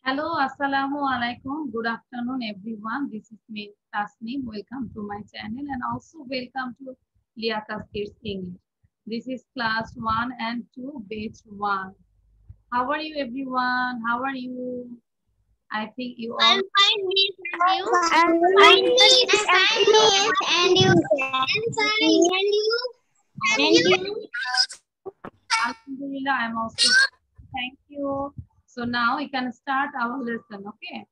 Hello, Assalamu alaikum. Good afternoon, everyone. This is me, Tasneem. Welcome to my channel and also welcome to Liakas Kids English. This is class 1 and 2, batch 1. How are you, everyone? How are you? I think you all. I'm fine, Miss, and you? I'm Fine, fine, Miss. Miss. I'm fine, Miss. And you? I'm fine. And you? And you? Alhamdulillah, I'm also. Thank you. So now we can start our lesson, okay?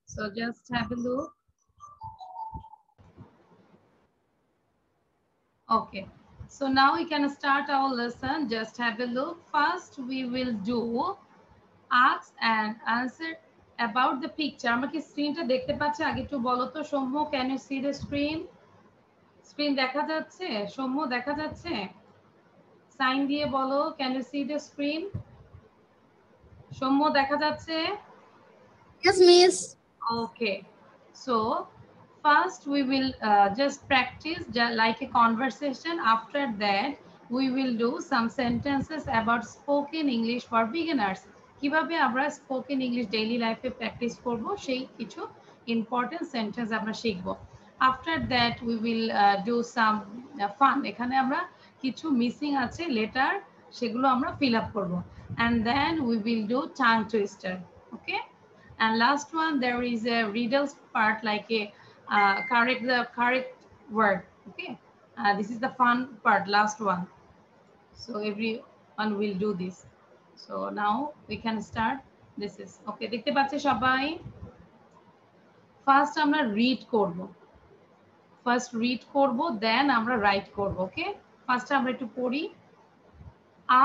So just have a look. Okay, so now we can start our lesson. Just have a look. First, we will do ask and answer about the picture. আমরা কি স্ক্রিনটা দেখতে পাচ্ছি? আগে একটু বলো তো Soumya, can you see the screen? Screen দেখা যাচ্ছে? সৌম্য দেখা যাচ্ছে? সাইন দিয়ে বলো, can you see the screen? Soumya দেখা যাচ্ছে? Yes, Miss. Okay, so first we will just practice like a conversation. After that we will do some sentences about spoken English for beginners. কিভাবে আমরা স্পোকেন ইংলিশ ডেইলি লাইফে practice করব সেই কিছু important sentence আমরা শিখব। After that we will do some fun. এখানে আমরা কিছু মিসিং আছে লেটার, সেগুলো আমরা ফিল আপ করব। And then we will do tongue twister. Okay, and last one there is a riddles part, like a correct the correct word. Okay, this is the fun part, last one. So everyone will do this. So now we can start. This is okay, দেখতে পাচ্ছে সবাই? First আমরা read করব, first read করব, দেন আমরা right করব। ওকে, first আমরা একটু পড়ি।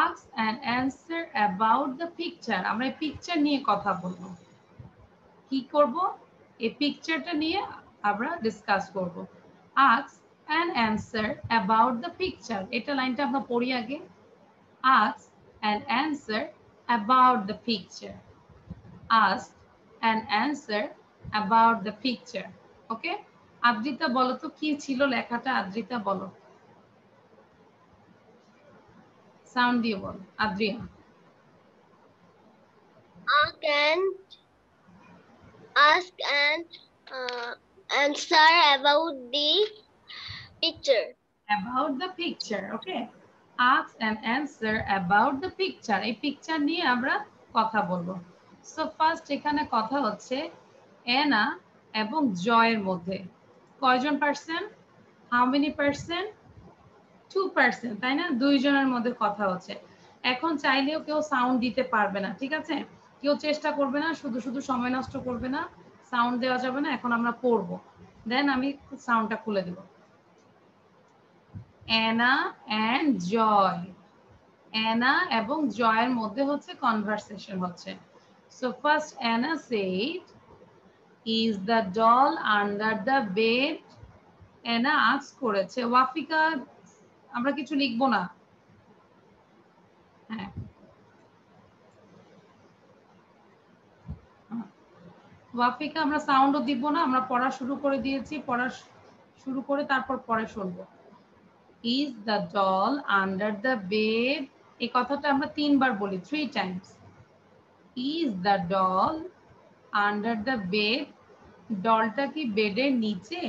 ask and answer about the picture. আমরা এই পিকচার নিয়ে কথা বলবো। কি করব? এই পিকচারটা নিয়ে আমরা ডিসকাস করব। ask and answer about the picture. এটা লাইনটা আমরা পড়ি আগে। ask and answer about the picture. ask and answer about the picture. ওকে, আদ্রিতা বলো তো কি ছিল লেখাটা? আদ্রিতা বলো, সাউন্ড দিয়ে বলো। আদ্রিয়া। Ask and answer about the picture. About the picture. Okay, ask and answer about the picture. এই পিকচার নিয়ে আমরা কথা বলবো। সো ফার্স্ট এখানে কথা হচ্ছে এনা এবং জয়ের মধ্যে। কয়জন পার্সেন্ট? How many percent? 2%, তাই না? দুইজনের মধ্যে কথা হচ্ছে। এখন চাইলেও কেউ সাউন্ড দিতে পারবে না, ঠিক আছে? কেউ চেষ্টা করবে না, শুধু শুধু সময় নষ্ট করবে না, সাউন্ড দেওয়া যাবে না। এখন আমরা পড়বো, দেন আমি সাউন্ডটা খুলে দেব। Anna and Joy. অ্যানা এবং জয়ের মধ্যে হচ্ছে কনভারসেশন হচ্ছে। So first Anna said, is the doll under the bed? Anna ask করেছে। ওয়াফিকা, আমরা কিছু লিখবো না। হ্যাঁ, ওয়াফিকা আমরা সাউন্ডও দিব না, আমরা পড়া শুরু করে দিয়েছি। পড়া শুরু করে তারপর পরে শুনবো। Is the doll under the bed, এই কথাটা আমরা 3 বার বলি, 3 times. Is the doll under the bed, ডলটা কি বেডের নিচে?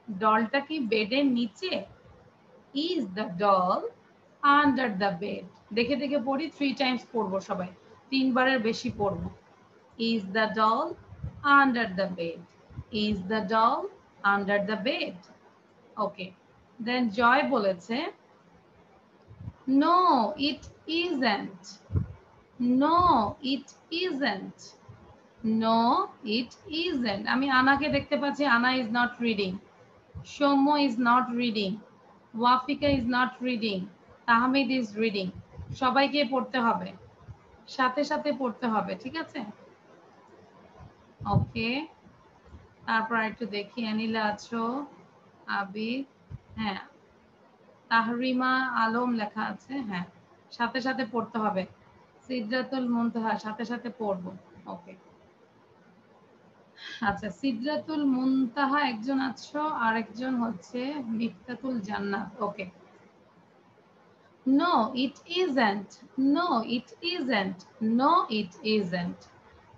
ডলটা কি বেডের নিচে? Is the doll under the bed. দেখে দেখে পড়ি, 3 টাইমস পড়বো সবাই, 3 বারের বেশি পড়বো। Is the doll under the bed, is the doll under the bed. Okay, then Joy বলেছে no it isn't, no it isn't, no it isn't. আমি আনাকে দেখতে পাচ্ছি, Anna is not reading, Soumya is not reading, Wafika is not reading, Tahmid is reading. সবাইকে পড়তে হবে, সাথে সাথে পড়তে হবে, ঠিক আছে? ওকে, তারপর একটু দেখি, অনিলা আছো, আবিদ, হ্যাঁ, তাহরিমা আলম লেখা আছে, হ্যাঁ, সাথে সাথে পড়তে হবে। সিদরাতুল মুনতাহা, সাথে সাথে পড়বো। ওকে, আচ্ছা, সিদরাতুল মুনতাহা একজন আছো, আর একজন হচ্ছে Miftatul Jannat. Okay, no it isn't, no it isn't, no it isn't,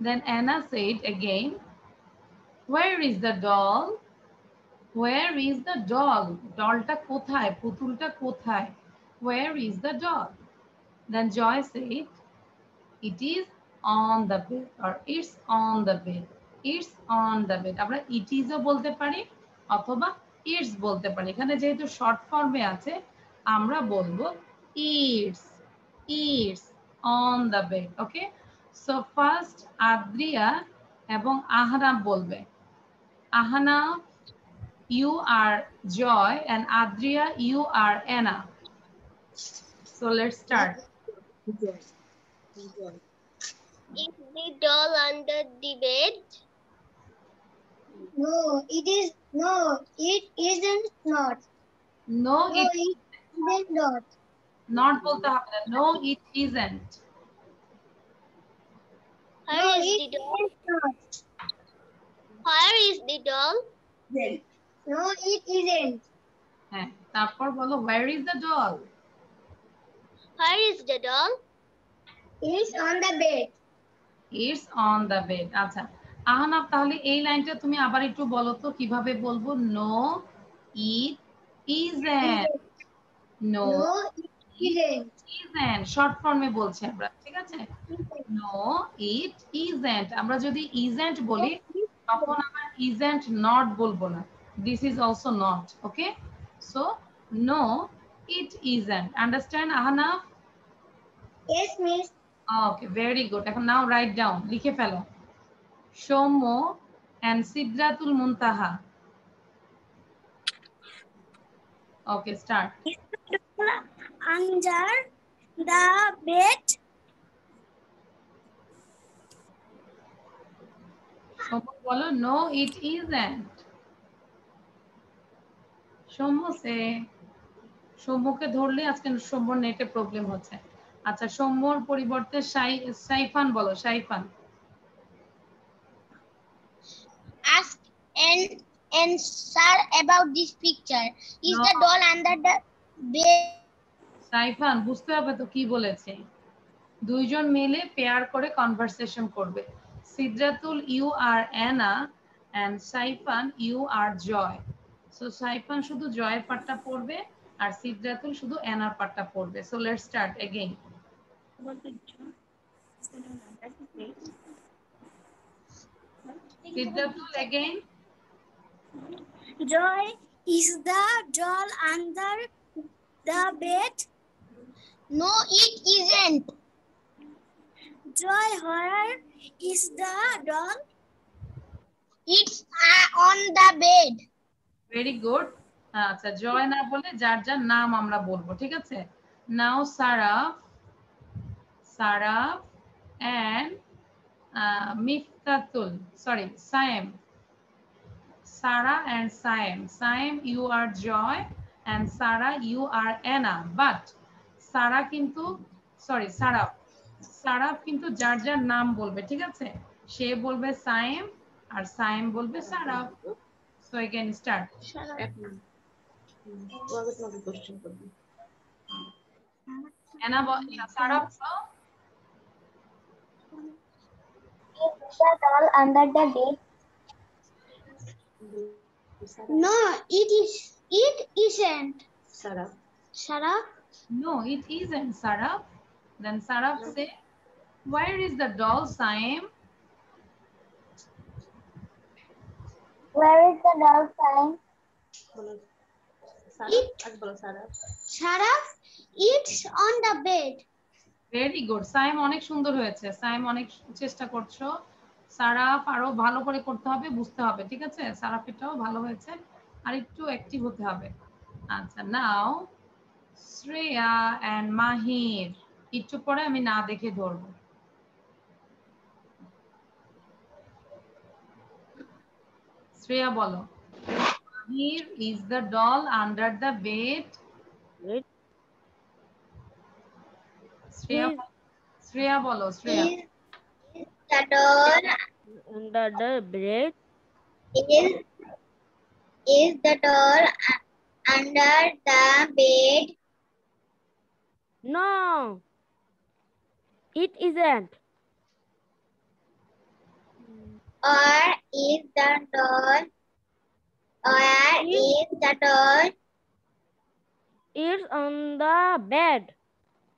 Then Anna said again, where is the doll? Where is the doll? Dollটা কোথায়? পুতুলটা কোথায়? Where is the doll? Then Joy said, it is on the bed or it's on the bed. It's on the bed. আমরা it is ও বলতে পারি অথবা it's বলতে পারি। এখানে যেহেতু শর্ট ফর্মে আছে আমরা বলবো it's on the bed. Okay, so first Adriya এবং আহনাফ বলবে। Ahnaf, you are Joy, and Adria, you are Anna. So let's start. Is the doll under the bed? No, it is no. It isn't not. No, No, it it isn't not. not বলতে হবে না। No, it isn't. Where is the doll? Where is the doll? No, it isn't. হ্যাঁ, তারপর বলো where is the doll? Where is the doll? It's on the bed. It's on the bed. আচ্ছা, আহনাফ তাহলে এই লাইনটা তুমি আবার একটু বলো তো কিভাবে বলবো? No, it isn't. No, No, it isn't. isn't. Short ফর্মে বলছি আমরা, ঠিক আছে? No, it isn't. আমরা যদি isn't বলি তখন আবার isn't not বলবো না। This is also not. Okay? So, no, it isn't. Understand, Ahnaf? Yes, miss. Okay, very good. এখন now write down. লিখে ফেলো। Soumya and Sidratul Muntaha. Okay, start. Under the bed. Soumya বলো no, it isn't. সৌম্য সে সৌম্যকে ধরলে আজকে সৌম্যর নেটে problem হচ্ছে। আচ্ছা, সৌম্যর পরিবর্তে সাইফান বলো। Saifan, Ask and answer about this picture. Is No. the doll under the bed? Saifan বুঝতে হবে তো কি বলেছে। দুইজন মিলে পেয়ার করে কনভারসেশন করবে। Sidratul, you are Anna, and Saifan, you are Joy. So Saifan শুধু জয়ের পার্টটা পড়বে আর সিদরাতুল শুধু অ্যানার পার্টটা পড়বে। So let's start again. Sidratul again. Joy, is the doll under the bed? No, it isn't. Joy, where is the doll? It's on the bed. Very good. আচ্ছা, জয় না বলে যার যার নাম আমরা বলবো, ঠিক আছে? Now Saraf, Saraf and Miftatul, sorry Saim. Sarah and Saim. Saim, you are Joy, and Sarah, you are Anna. But Sarah কিন্তু সরি সারাফ, সারাফ কিন্তু যার যার নাম বলবে, ঠিক আছে? সে বলবে সাইম আর সাইম বলবে Saraf. So again start. Anna, Saraf বলো। Is the doll under the bed? No, it isn't. Sarah? No, it isn't, Saraf. Then Saraf say, where is the doll, Saim? Where is the doll sign? Sarah, it's on the bed. Very good. Saim অনেক সুন্দর হয়েছে। Saim অনেক চেষ্টা করছো। সারাফ আরো ভালো করে করতে হবে, বুঝতে হবে, ঠিক আছে? সারাফ এটাও ভালো হয়েছে, আর একটু অ্যাক্টিভ হতে হবে। আচ্ছা, নাও শ্রেয়া এন্ড মাহির। একটু পরে আমি না দেখে ধরবো। শ্রেয়া বলো। Mahir, is the doll under the bed? Shreya বলো। Shreya, Is the doll Under the bed? is the doll under the bed? No, it isn't. Or is the doll? Where is the doll? It's on the bed.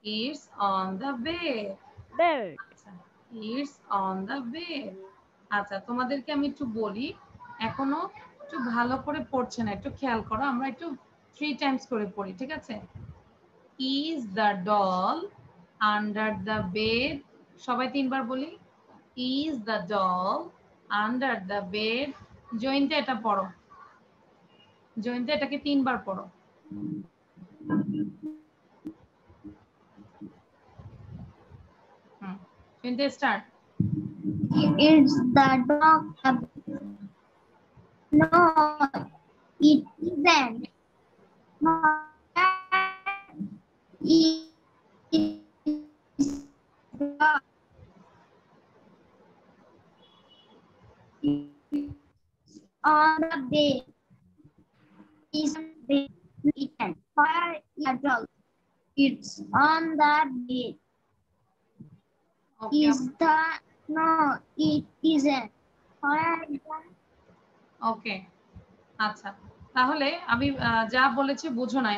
It's on the bed. Bed. It's on the bed. আচ্ছা তোমাদেরকে আমি একটু বলি, এখনো একটু ভালো করে পড়ছে না, একটু খেয়াল করো, আমরা একটু 3 টাইমস করে পড়ি, ঠিক আছে? Is the doll under the bed? সবাই 3 বার বলি। Is the doll under the bed? জয়ন্তী এটা পড়ো, জয়ন্তী এটাকে 3 বার পড়ো। জয়ন্তী start. It's the dog. No, it isn't. No, on the bed. Is the bed. Where is the dog? It's on the bed. Okay. Is the no? It isn't. Where is the ওকে, আচ্ছা তাহলে আমি যা বলেছি বুঝো নাই।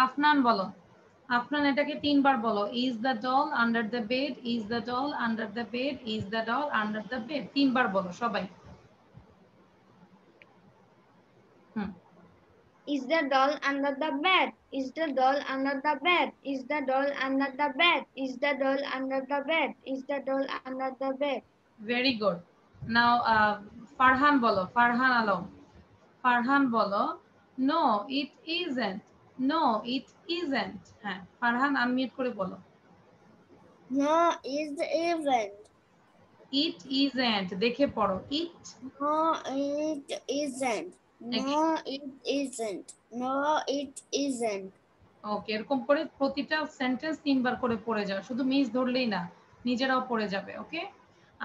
আফনান বলো, আফনান এটাকে 3 বার বলো। Is the doll under the bed, is the doll under the bed, is the doll under the bed, 3 বার বলো সবাই। Is the doll under the bed? Is the doll under the bed? Is the doll under the bed? Is the doll under the bed? Is the doll under the bed? Very good. Now Farhan বলো, ফারহান আলম, ফারহান বলো no it isn't, no it isn't. হ্যাঁ Farhan unmute করে বলো। No, it isn't. It isn't দেখে পড়ো, ইট। No, it isn't. No, it isn't. No, it isn't. ওকে, এরকম করে প্রতিটা সেন্টেন্স 3 বার করে পড়ে যাও, শুধু মিস ধরলেই না, নিজেরাও পড়ে যাবে। ওকে,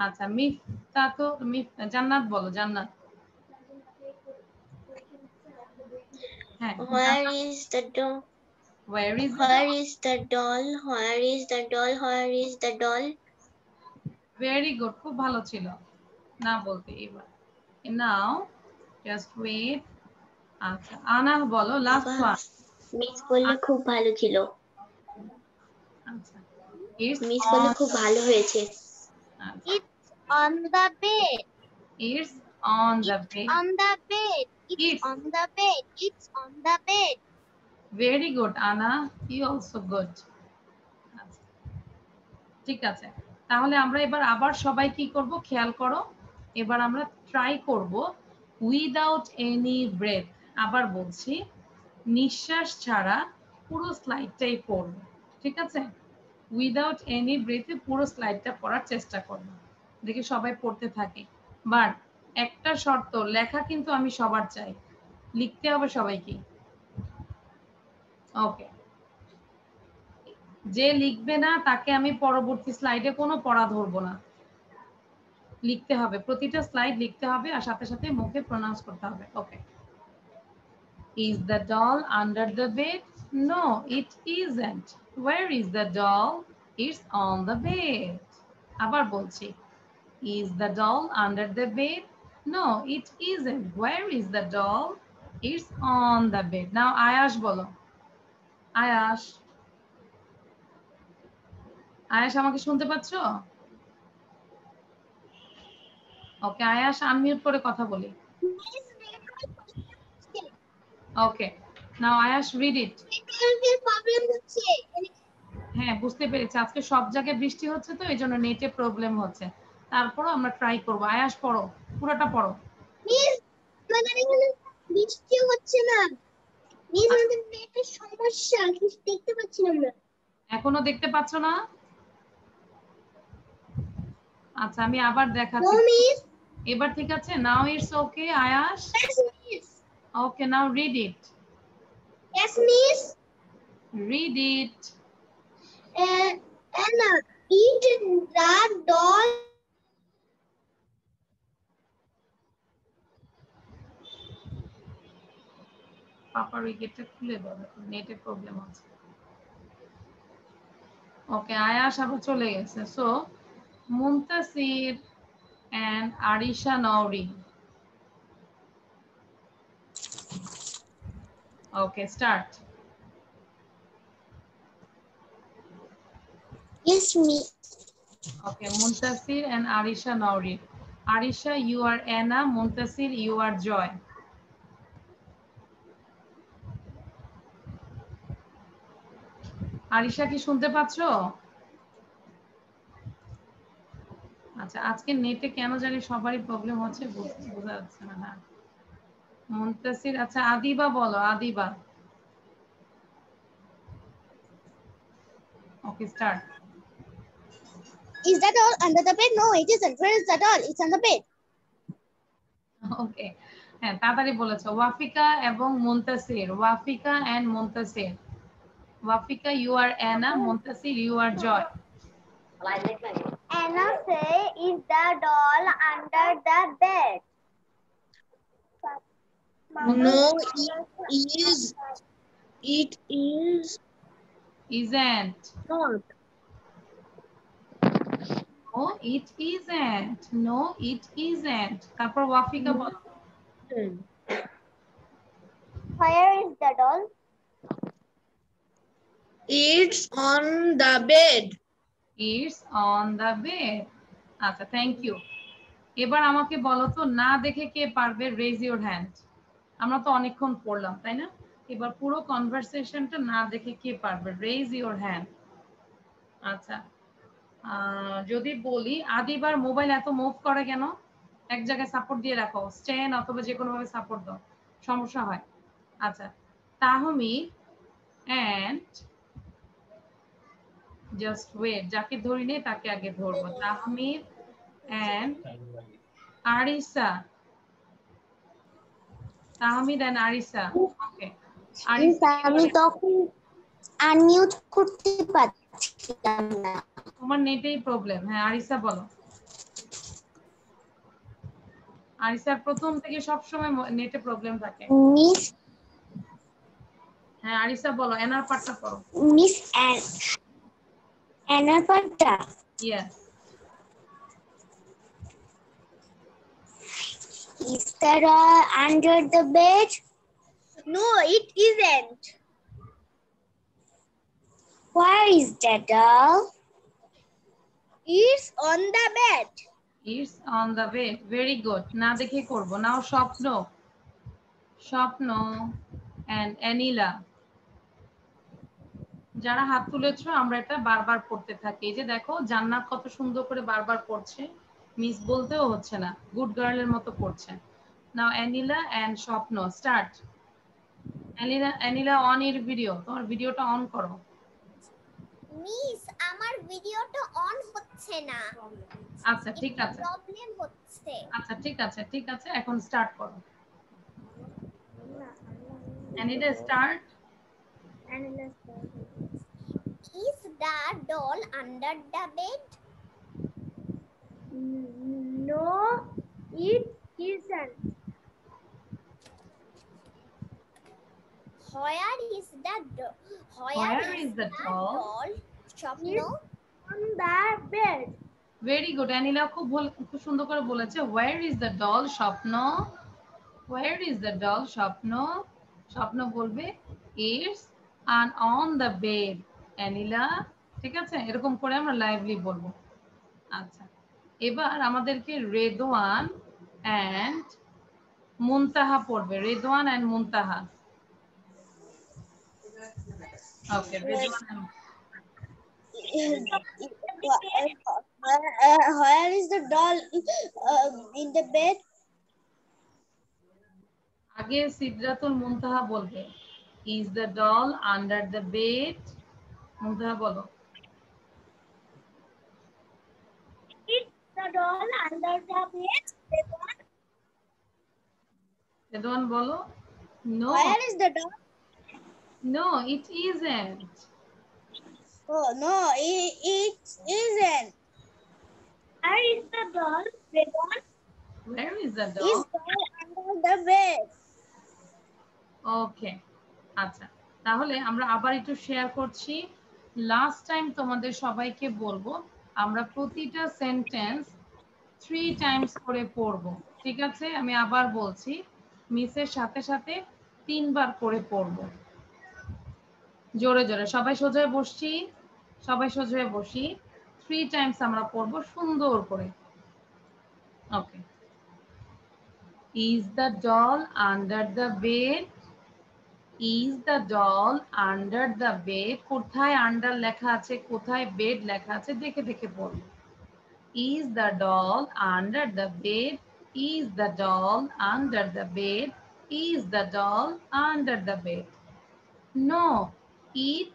আচ্ছা মিফতা তো জান্নাত বলো, জান্নাত। হ্যাঁ, Where is the doll? where is Where is the doll? Where is the doll? Where is the doll? Very good, খুব ভালো ছিল না বলতে। এবার নাও জাস্ট ওয়েট। আচ্ছা আনা বলো লাস্ট ওয়ান। মিস বললে খুব ভালো ছিল। আচ্ছা ইটস মিস বললে খুব ভালো হয়েছে। It's On the bed. It's on the bed. On the bed. It's On the bed. It's on the bed. very good, Anna. You also good. ঠিক আছে, তাহলে আমরা এবার আবার সবাই কি করব খেয়াল করো। এবার আমরা ট্রাই করব উইদাউট এনি ব্রেথ। আবার বলছি, নিঃশ্বাস ছাড়া পুরো স্লাইডটাই পড়ব, ঠিক আছে? উইদাউট এনি ব্রেথে পুরো স্লাইডটা পড়ার চেষ্টা করব, দেখি সবাই পড়তে থাকে। বাট একটা শর্ত, লেখা কিন্তু আমি সবার চাই, লিখতে হবে সবাইকে। ওকে, যে লিখবে না তাকে আমি পরবর্তী স্লাইডে কোনো পড়া ধরবো না, লিখতে হবে, প্রতিটা স্লাইড লিখতে হবে আর সাথে সাথে মুখে প্রনাউন্স করতে হবে। Okay, is the doll under the bed? No it isn't. Where is the doll? It's on the bed. আবার বলছি, is the doll under the bed? No it isn't. Where is the doll? It's on the bed. Now Ayash বলো, আয়াশ। আয়াশ আমাকে শুনতে পাচ্ছ? ওকে আয়াশ unmute করে কথা বলি। ওকে নাও আয়াশ read it. Problem হচ্ছে। হ্যাঁ বুঝতে পেরেছি, আজকে সব জায়গায় বৃষ্টি হচ্ছে তো এইজন্য নেটে প্রবলেম হচ্ছে, তারপরও আমরা ট্রাই করব। আয়াশ পড়ো, পুরোটা পড়ো। মিস আমাদের এখানে বৃষ্টি হচ্ছে না। মিস আমাদের নেটের সমস্যা, কিছু দেখতে পাচ্ছি না আমরা। এখনো দেখতে পাচ্ছ না? আচ্ছা আমি আবার দেখাচ্ছি। এবার ঠিক আছে? Now it's okay Ayash? Yes, miss. Okay now read it. Yes, miss. Read it. Anna, eat the doll. পাপার উইকেটটা খুলে দাও, নেটে প্রবলেম আছে। ওকে আয়াশ আবার চলে গেছে। So Muntasir, and Arisha Nauri. Okay, start. Yes, me. Okay, Muntasir and Arisha Nauri. Arisha, you are Anna. Muntasir, you are Joy. Arisha কি শুনতে পাচ্ছো? আচ্ছা, আজকে নেটে কেন জানি সবারই প্রবলেম হচ্ছে, বোঝা যাচ্ছে না। হ্যাঁ, মুনতাসির। আচ্ছা, আদিবা বলো, আদিবা। ওকে, start. Is that doll under the bed? No, it isn't. Where is the doll? It's on the bed. Okay, হ্যাঁ, তাড়াতাড়ি বলেছো। ওয়াফিকা এবং Muntasir. Wafika and Muntasir. Wafika, you are Anna. Muntasir, you are Joy. Anna say, is the doll under the bed? No, it is Isn't. not. No, it isn't. No, it isn't. তারপর ওয়াফিকা বলো। Where is the doll? It's on the bed. It's on the bed. আচ্ছা, thank you. এবার আমাকে বলো তো, না দেখে কে পারবে? Raise your hand. আমরা তো অনেকক্ষণ পড়লাম, তাই না? এবার পুরো কনভারসেশনটা না দেখে কে পারবে? Raise your hand. আচ্ছা, যদি বলি আদিবার মোবাইল এত মুভ করে কেন? এক জায়গায় সাপোর্ট দিয়ে রাখো, স্ট্যান্ড অথবা যে কোনো ভাবে সাপোর্ট দাও, সমস্যা হয়। আচ্ছা, তাহমিদ এন্ড জাস্ট ওয়েট, যাকে ধরি নেই তাকে আগে ধরবো। তাহমিদ এন্ড আরিসা। তাহমিদ এন্ড আরিসা। ওকে, আরিসা, আমি তখন আনমিউট করতে পারছিলাম না। তোমার নেটেই প্রবলেম। হ্যাঁ, আরিসা বলো। আরিসার প্রথম থেকে সব সময় নেটে প্রবলেম থাকে। মিস হ্যাঁ, আরিসা বলো, এনার পার্টটা করো। মিস অ্যানার পার্টটা। Yes. Is the doll under the bed? No, it isn't. Where is the doll? It's on the bed. It's on the bed. Very good. না দেখে করব। নাও স্বপ্ন। স্বপ্ন and অ্যানিলা। যারা হাত তুলেছো, আমরা এটা বারবার পড়তে থাকি। এই যে দেখো, জান্নাত কত সুন্দর করে বারবার পড়ছে, মিস বলতেও হচ্ছে না, গুড গার্লের মতো পড়ছে। নাও অ্যানিলা এন্ড স্বপ্ন, স্টার্ট। অ্যানিলা অন ইউর ভিডিও, তোমার ভিডিওটা অন করো। মিস আমার ভিডিওটা অন হচ্ছে না। আচ্ছা, ঠিক আছে। প্রবলেম হচ্ছে। আচ্ছা, ঠিক আছে, ঠিক আছে, এখন স্টার্ট করো। অ্যানিলা start. Is the doll under the bed? No, it isn't. Where is the doll? Where is the doll? Shopno on the bed. Very good. Anila খুব সুন্দর করে বলেছে। Where is the doll? স্বপ্ন। Where is the doll? স্বপ্ন। স্বপ্ন বলবে it's on the bed. অ্যানিলা, ঠিক আছে? এরকম করে আমরা লাইভলি বলবো। আচ্ছা, এবার আমাদেরকে রেদওয়ান এন্ড মুনতাহা পড়বে। Redwan and Muntaha. Okay, Redwan. Where is the doll in the bed? আগে সিদরাতুল মুনতাহা বলবে। Is the doll under the bed? মুনতাহা বলো। Is the doll under the bed? Redwan বলো। No, Where is the doll? no, it isn't. Oh no, it isn't. Where is the doll? Where is the Is doll? doll under the bed? ওকে, আচ্ছা, তাহলে আমরা আবার একটু share করছি। Last time তোমাদের সবাইকে বলবো, আমরা প্রতিটা সেন্টেন্স 3 টাইমস করে পড়ব, ঠিক আছে? আমি আবার বলছি, মিসের সাথে সাথে 3 বার করে পড়ব, জোরে জোরে। সবাই সোজা হয়ে বসছি, সবাই সোজা হয়ে বসি। 3 টাইমস আমরা পড়ব সুন্দর করে। ওকে। Is the doll under the bed? Is the doll under the bed? কোথায় আন্ডার লেখা আছে, কোথায় বেড লেখা আছে, দেখে দেখে পড়ব। Is the doll under the bed? Is the doll under the bed? Is the doll under the bed? No, it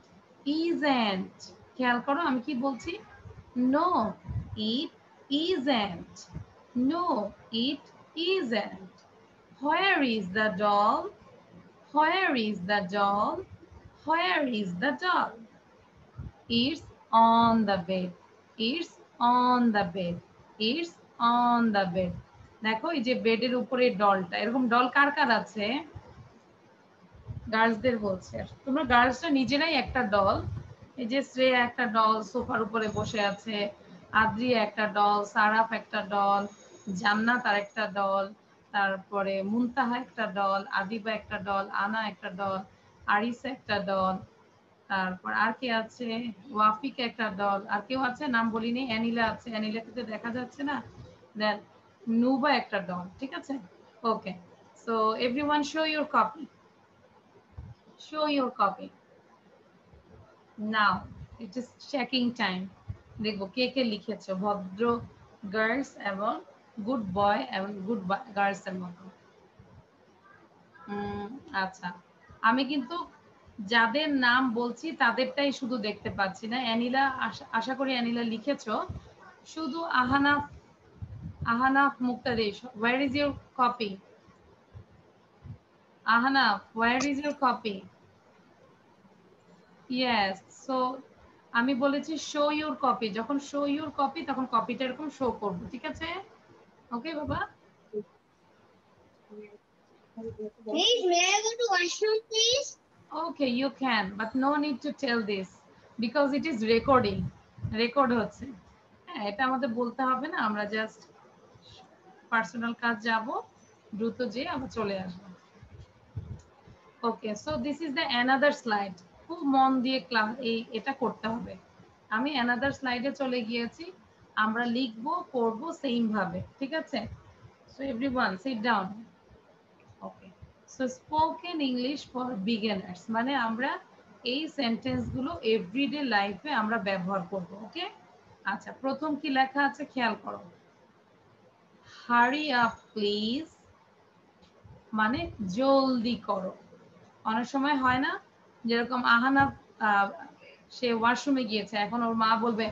isn't. খেয়াল করো আমি কি বলছি? No, it isn't. No, it isn't. Where is the doll? Where is the doll? Where is the doll? It's on the bed. It's on the bed. It's on the bed. দেখো এই যে বেডের উপরে ডলটা, এরকম ডল কার কার আছে? গার্লসদের বলছে। তোমরা গার্লসরা নিজেরাই একটা ডল, এই যে শ্রেয়া একটা ডল সোফার উপরে বসে আছে, আদ্রিয়া একটা ডল, সারাফ একটা ডল, জান্নাত আর একটা ডল, তারপরে মুনতাহা একটা ডল, আদিবা একটা ডল, আনা একটা ডল, আরিসা একটা ডল, তারপর আর কে আছে? ওয়াফিকা একটা ডল, আর কেউ আছে নাম বলিনি? অ্যানিলা আছে, অ্যানিলাকে তো দেখা যাচ্ছে না। দেন নুবা একটা ডল, ঠিক আছে? Okay, so everyone show your copy, show your copy now. It is checking time. দেখবো কে কে লিখেছো, ভদ্র গার্লস এবং গুড বয় এবং গুড গার্লস এর মতো। আচ্ছা, আমি কিন্তু যাদের নাম বলছি তাদেরটাই শুধু দেখতে পাচ্ছি না। অ্যানিলা, আশা করি অ্যানিলা লিখেছো। শুধু আহানাফ, আহানাফ মুক্তাদির, where is your copy? Ahanaf, where is your copy? Yes, so আমি বলেছি শো ইউর কপি, যখন শো ইউর কপি তখন কপিটা এরকম শো করব, ঠিক আছে? ওকে বাবা? Please, may I go to washroom, please? Okay, you can, but no need to tell this because it is recording. Record হচ্ছে। হ্যাঁ, এটা আমাদের বলতে হবে না, আমরা জাস্ট পার্সোনাল কাজ যাব, দ্রুত যেয়ে আবার চলে আসব। Okay, so this is the another slide. খুব মন দিয়ে এটা করতে হবে। আমি অ্যানাদার স্লাইডে চলে গিয়েছি, আমরা লিখবো পড়বো সেম ভাবে, ঠিক আছে? So everyone sit down. Okay, so spoken English for beginners মানে আমরা এই সেন্টেন্সগুলো এভরিডে লাইফে আমরা ব্যবহার করব। ওকে, আচ্ছা, প্রথম কি লেখা আছে খেয়াল করো। হারি আপ প্লিজ মানে জলদি করো। অনেক সময় হয় না, যেরকম আহানা সে ওয়াশরুমে গিয়েছে, এখন ওর মা বলবে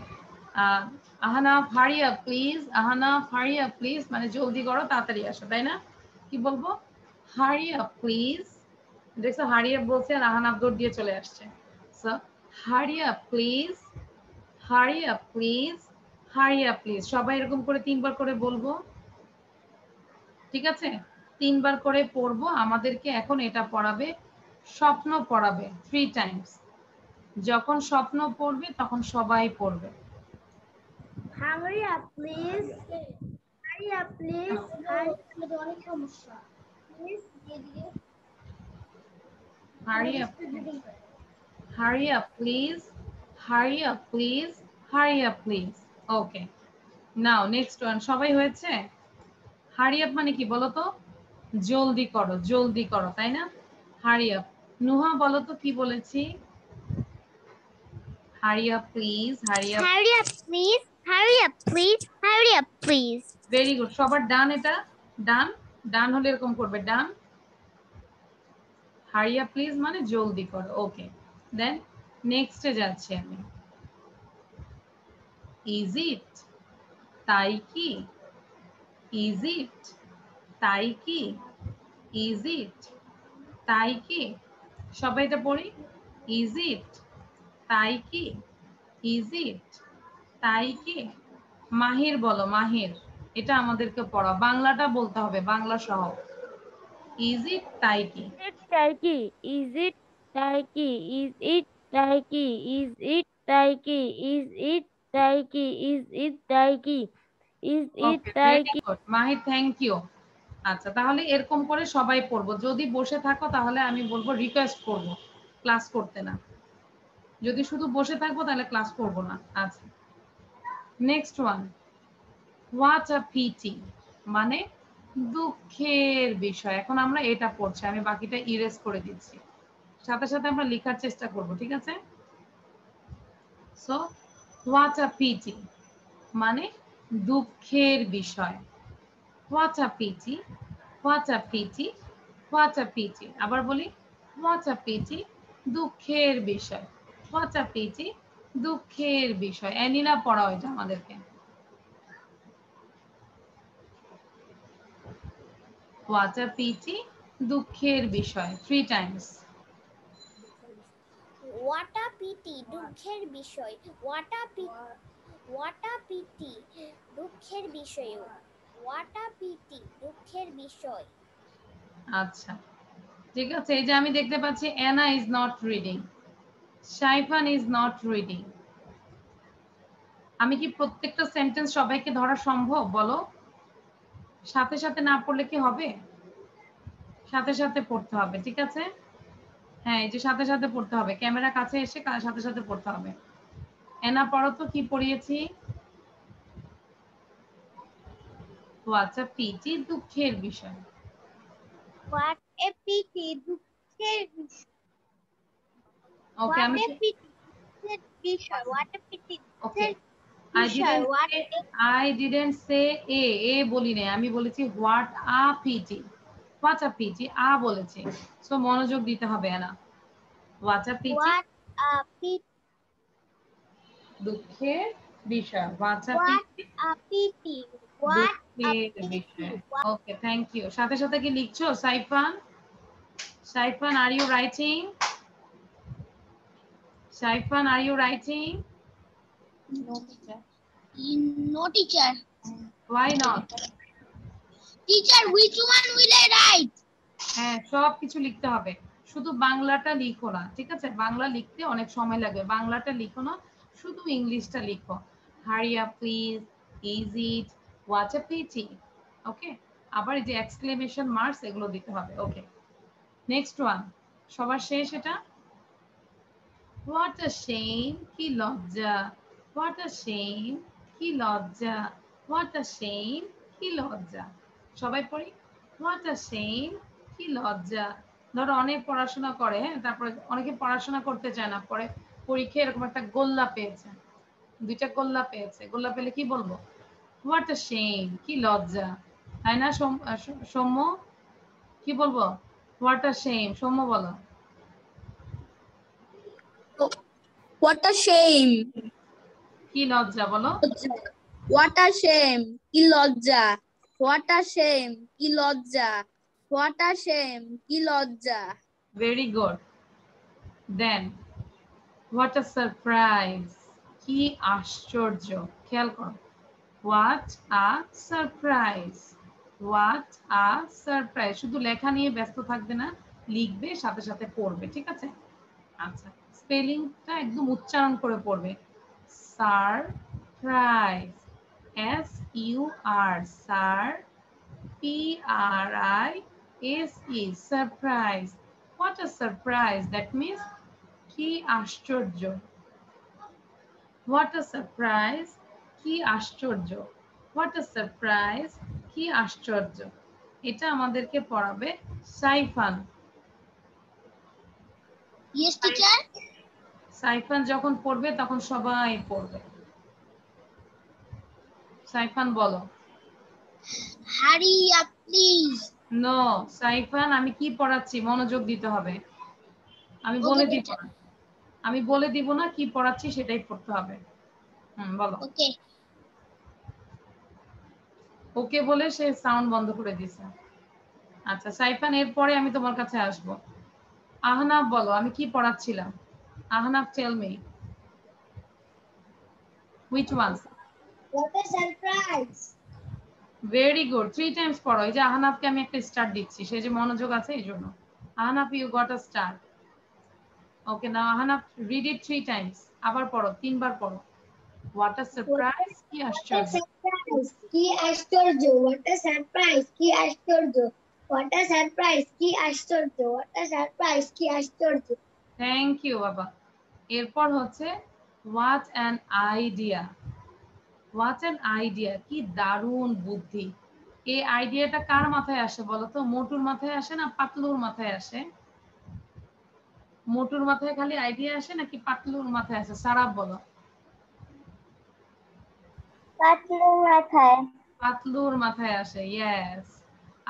আহানা হারি আপ প্লিজ, আহানা হারি আপ প্লিজ মানে জলদি করো, তাড়াতাড়ি আসো, তাই না? কি বলবো? হারি আপ প্লিজ। দেখছো হারি আপ বলছে আর আহানা দৌড় দিয়ে চলে আসছে। সো হারি up please, hurry up please, hurry up please. সবাই এরকম করে 3 বার করে বলবো, ঠিক আছে? 3 বার করে পড়বো। আমাদেরকে এখন এটা পড়াবে, স্বপ্ন পড়াবে 3 টাইমস। যখন স্বপ্ন পড়বে তখন সবাই পড়বে। Hurry up, please. Hurry up, please. অনেক সমস্যা। Hurry up, hurry up please, hurry up please, hurry up please. Okay, now next one. সবাই হয়েছে? হারি আপ মানে কি বলো তো? জলদি করো, জলদি করো, তাই না? Hurry up. নুহা বলো তো কি বলেছি? হারি up please, hurry up. Hurry up, please. Hurry up, please. Hurry up, please. Very good, সবার ডান। এটা ডান, ডান হলে এরকম করবে, ডান। হারি আপ প্লিজ মানে জলদি করো। ওকে, দেন নেক্সটে যাচ্ছি আমি। ইজ ইট, তাই কি? ইজ ইট, তাই কি? ইজ ইট, তাই কি? সবাই এটা পড়ি। ইজ ইট, তাই কি? ইজ ইট, তাই কি? মাহির বলো, মাহির। এটা আমাদেরকে পড়া, বাংলাটা বলতে হবে, বাংলা সহ। ইজ ইট, তাই কি? it Taiki? Is it Taiki? Is it Taiki? Is it Taiki? Is it Taiki? Is it Taiki? Is it okay very Turkey? Good Mahi, thank you. আচ্ছা তাহলে এরকম করে সবাই পড়বো। যদি বসে থাকো তাহলে আমি বলবো রিকোয়েস্ট করব ক্লাস করতে না। যদি শুধু বসে থাকবো তাহলে ক্লাস করব না। আচ্ছা next one, what a PT মানে দুঃখের বিষয়। এখন আমরা এটা পড়ছি, আমি বাকিটা ইরেজ করে দিচ্ছি, সাথে সাথে আমরা লেখার চেষ্টা করব, ঠিক আছে? সো হোয়াট আ পিটি মানে দুঃখের বিষয়। What a pity, what a pity, what a PT. আবার বলি, হোয়াট আ পিটি দুঃখের বিষয়, হোয়াট আ পিটি দুঃখের বিষয়। অ্যানিনা পড়াও এটা আমাদেরকে। হোয়াট আ পিটি দুঃখের বিষয়, 3 টাইমস। What a pity, দুঃখের বিষয়। What a pity, দুঃখের বিষয়। What a pity, দুঃখের বিষয়। আচ্ছা ঠিক আছে, এই যে আমি দেখতে পাচ্ছি Anna is not reading, Shaifan is not reading. আমি কি প্রত্যেকটা সেন্টেন্স সবাইকে ধরা সম্ভব বলো? সাথে সাথে না পড়লে কি হবে? সাথে সাথে পড়তে হবে, ঠিক আছে? হ্যাঁ এই যে সাথে সাথে পড়তে হবে, ক্যামেরা কাছে এসে সাথে সাথে পড়তে হবে। এনা পড়ো তো, কি পড়িয়েছি? হোয়াটস আ পিটি দুঃখের বিষয়। What a pity, দুঃখের বিষয়। ওকে What আমি a pity, দুঃখের বিষয়। What a pity, ওকে দুঃখের I বিষয়। What a didn't say এ বলি নাই, আমি বলেছি what a pity. What a pity আ বলেছি, সো মনোযোগ দিতে হবে না। What a pity what a pity, দুঃখের বিষয়, what a what pity a pity, what a দুঃখের pity. বিষয়। Okay thank you. সাথে সাথে কি লিখছো Saifan? Saifan are you writing? Saifan are you writing? No teacher. Why not? Teacher, which one will I write? হ্যাঁ সব কিছু লিখতে হবে, শুধু বাংলাটা লিখো না, ঠিক আছে? বাংলা লিখতে অনেক সময় লাগে, বাংলাটা লিখো না, শুধু ইংলিশটা লিখো। Hurry up please, is it, what a pity. Okay, আবার এই যে এক্সক্লেমেশন মার্কস এগুলো দিতে হবে। ওকে নেক্সট ওয়ান, সবার শেষ এটা। হোয়াট আ শেম, কি লজ্জা। হোয়াট আ শেম, কি লজ্জা। হোয়াট আ শেম, কি লজ্জা। সবাই পড়ি, হোয়াট আ শেম, কি লজ্জা। ধরো অনেক পড়াশোনা করে, হ্যাঁ, তারপরে অনেকে পড়াশোনা করতে চায় না, পরে পরীক্ষায় এরকম একটা গোল্লা পেয়েছে, 2টা গোল্লা পেয়েছে, গোল্লা পেলে কি বলবো? হোয়াট আ শেম, কি লজ্জা, তাই না? সৌম্য কি বলবো? হোয়াট আ শেম, সৌম্য বলো। What a shame. কি লজ্জা বলো। What a shame. কি লজ্জা। What a shame. কি লজ্জা। What a shame. কি লজ্জা। Very good. Then, what a surprise. কি আশ্চর্য। খেয়াল করো। What a surprise. What a surprise. শুধু লেখা নিয়ে ব্যস্ত থাকবে না, লিখবে সাথে সাথে পড়বে, ঠিক আছে? আচ্ছা স্পেলিংটা একদম উচ্চারণ করে পড়বে। Surprise, S-U-R, sir, P-R-I-S-E, surprise. What a surprise. That means কি আশ্চর্য। What a surprise, কি আশ্চর্য। What a surprise, কি আশ্চর্য। এটা আমাদেরকে পড়াবে সাইফান। Yes, teacher. সাইফান যখন পড়বে তখন সবাই পড়বে। সাইফান বলো। Hurry up, please. No Saifan, আমি কি পড়াচ্ছি মনোযোগ দিতে হবে। আমি Okay, বলে দিব teacher. না, আমি বলে দিব না কি পড়াচ্ছি, সেটাই পড়তে হবে। বলো। Okay. ওকে বলে সে সাউন্ড বন্ধ করে দিছে। আচ্ছা সাইফান, এরপরে আমি তোমার কাছে আসব। আহনাফ বলো, আমি কি পড়াচ্ছিলাম। Ahnaf tell me which one. What a surprise. Very good, 3 times পড়ো। এই যে আহনাফকে আমি একটা স্টার দিচ্ছি, সে যে মনোযোগ আছে এই জন্য। Ahnaf you got a star. Okay now Ahnaf read it 3 times. আবার পড়ো, 3 বার পড়ো। হোয়াট আ সারপ্রাইজ, কি What a আশ্চর্য। surprise. surprise! কি আশ্চর্য! What a surprise! কি আশ্চর্য! What a surprise! কি আশ্চর্য! What a surprise! কি আশ্চর্য! থ্যাংক ইউ বাবা। এরপর হচ্ছে what an idea. What an idea, কি দারুণ বুদ্ধি। এই আইডিয়াটা কার মাথায় আসে বলো তো? মোটুর মাথায় আসে না পাতলুর মাথায় আসে? মোটুর মাথায় খালি আইডিয়া আসে নাকি পাতলুর মাথায় আসে? সারাপ বলো। পাতলুর মাথায়। পাতলুর মাথায় আসে, ইয়েস।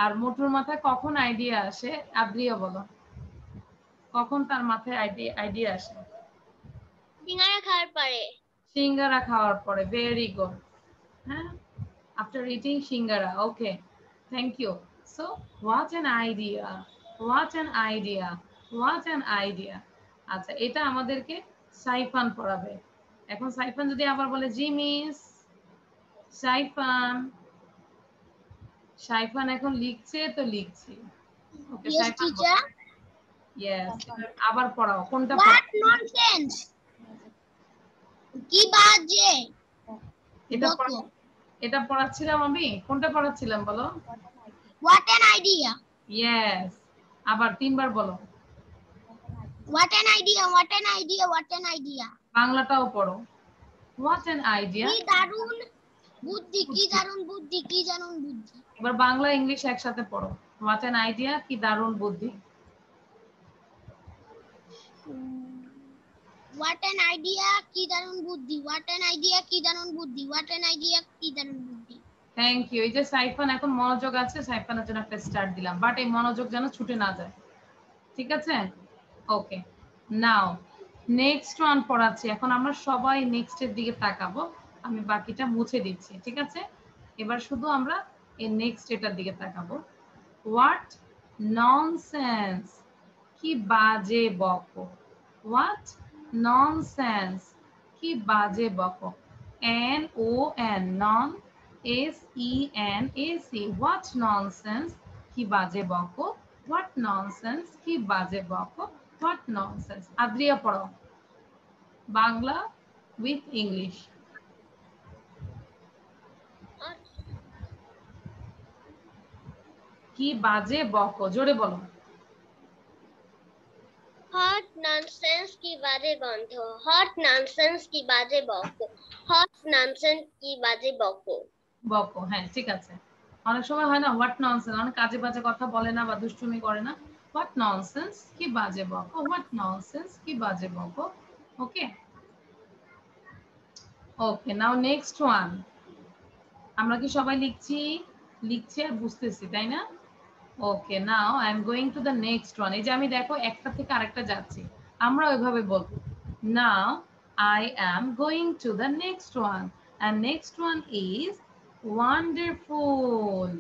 আর মোটুর মাথায় কখন আইডিয়া আসে? আদ্রিয়া বলো, কখন তার মাথায় আইডিয়া আসে? সিঙ্গারা খাওয়ার পরে। সিঙ্গারা খাওয়ার পরে। Very good. হ্যাঁ, after eating shingara. Okay, thank you. So what an idea, what an idea, what an idea. আচ্ছা, এটা আমাদেরকে সাইফান পড়াবে। এখন সাইফান যদি আবার বলে জি মিস। সাইফান, সাইফান এখন লিখছে তো লিখছি। ওকে সাইফান, ইয়েস। আবার পড়াও, কোনটা পড়াও? What nonsense! কি বাজে! এটা পড়াচ্ছিলাম আমি। কোনটা পড়াচ্ছিলাম বলো? What an idea! ইয়েস। আবার 3 বার বলো। What an idea! What an idea! What an idea! বাংলাটাও পড়ো। What an idea. কি দারুণ বুদ্ধি! কি দারুণ বুদ্ধি! কি দারুণ বুদ্ধি! এবার বাংলা ইংলিশ একসাথে পড়ো। What an idea, কি দারুণ বুদ্ধি। What an idea! কি দারুণ বুদ্ধি! What an idea! কি দারুণ বুদ্ধি! What an idea! কি দারুণ বুদ্ধি! Thank you. এই যে সাইফান এখন মনোযোগ আছে, সাইফানের জন্য একটা স্টার্ট দিলাম, বাট এই মনোযোগ যেন ছুটে না যায়। ঠিক আছে? ওকে, নাও নেক্সট ওয়ান পড়াচ্ছি। এখন আমরা সবাই নেক্সট এর দিকে তাকাবো, আমি বাকিটা মুছে দিচ্ছি। ঠিক আছে? এবার শুধু আমরা এই নেক্সট এটার দিকে তাকাবো। হোয়াট ননসেন্স, কি বাজে বকো। হোয়াট ননসেন্স, কি বাজে বকো। NON, non, SENAC, what nonsense, কি বাজে বকো। হোয়াট ননসেন্স, কি বাজে বকো। What nonsense. আদ্রিয়া পড়াও, বাংলা উইথ ইংলিশ। কি বাজে বকো, জোরে বলো। হট ননসেন্স, কি বাজে গন্ধ। হট ননসেন্স, কি বাজে বকো। হট ননসেন্স, কি বাজে বকো। বকো, হ্যাঁ ঠিক আছে। অনেক সময় হয় না হোয়াট ননসেন্স, অনেক কাজে বাজে কথা বলে না বা দুষ্টুমি করে না। হোয়াট ননসেন্স, কি বাজে বকো। হোয়াট ননসেন্স, কি বাজে বকো। Okay okay, now next one. আমরা কি সবাই লিখছি আর বুঝতেছি, তাই না? Okay, now I am going to the next one. এই যে আমি দেখো একটা থেকে আরেকটা যাচ্ছি, আমরা ওইভাবে বলবো। নাও I am going to the next one, and next one is wonderful.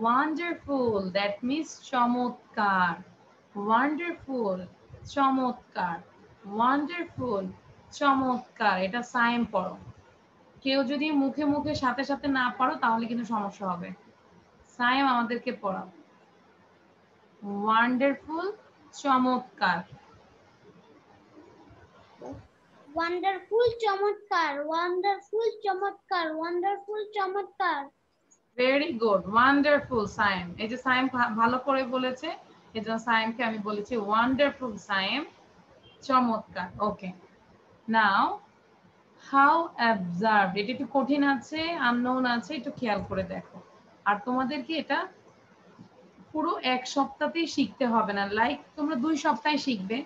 Wonderful, that means চমৎকার। Wonderful, চমৎকার। Wonderful, চমৎকার। এটা সাইন পড়ো। কেউ যদি মুখে মুখে সাথে সাথে না পারো তাহলে কিন্তু সমস্যা হবে। সাইম আমাদেরকে পড়াও। ওয়ান্ডারফুল, চমৎকার। ওয়ান্ডারফুল, চমৎকার। ওয়ান্ডারফুল, চমৎকার। ওয়ান্ডারফুল, চমৎকার। Very good, wonderful Saim. এই যে সাইম ভালো করে বলেছে, এজন্য সাইমকে আমি বলেছি ওয়ান্ডারফুল সাইম, চমৎকার। ওকে, নাও হাউ অ্যাবজার্ভ। এটা একটু কঠিন আছে, আননোন আছে, একটু খেয়াল করে দেখো। আর তোমাদেরকে এটা পুরো এক সপ্তাহতেই শিখতে হবে না, লাইক তোমরা 2 সপ্তাহে শিখবে।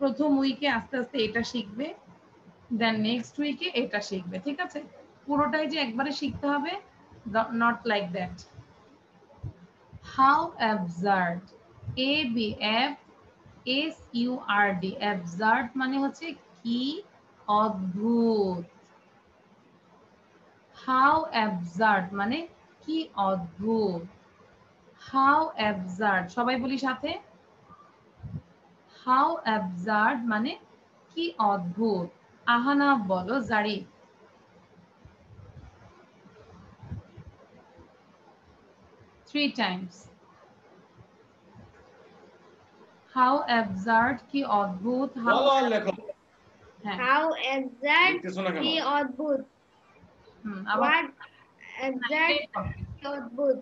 প্রথম উইকে আস্তে আস্তে এটা শিখবে, দেন নেক্সট উইকে এটা শিখবে। ঠিক আছে? পুরোটাই যে একবারে শিখতে হবে, not like that. How absurd, ABSURD, absurd মানে হচ্ছে কি অদ্ভুত। হাউ অ্যাবজার্ড মানে কি অদ্ভুত। হাউ অ্যাবজার্ড, সবাই বলি সাথে। হাউ অ্যাবজার্ড মানে কি অদ্ভুত। আহানা বলো, জারি। Three times. How absurd, কি অদ্ভুত। How absurd, কি অদ্ভুত। আবার What exact অদ্ভুত?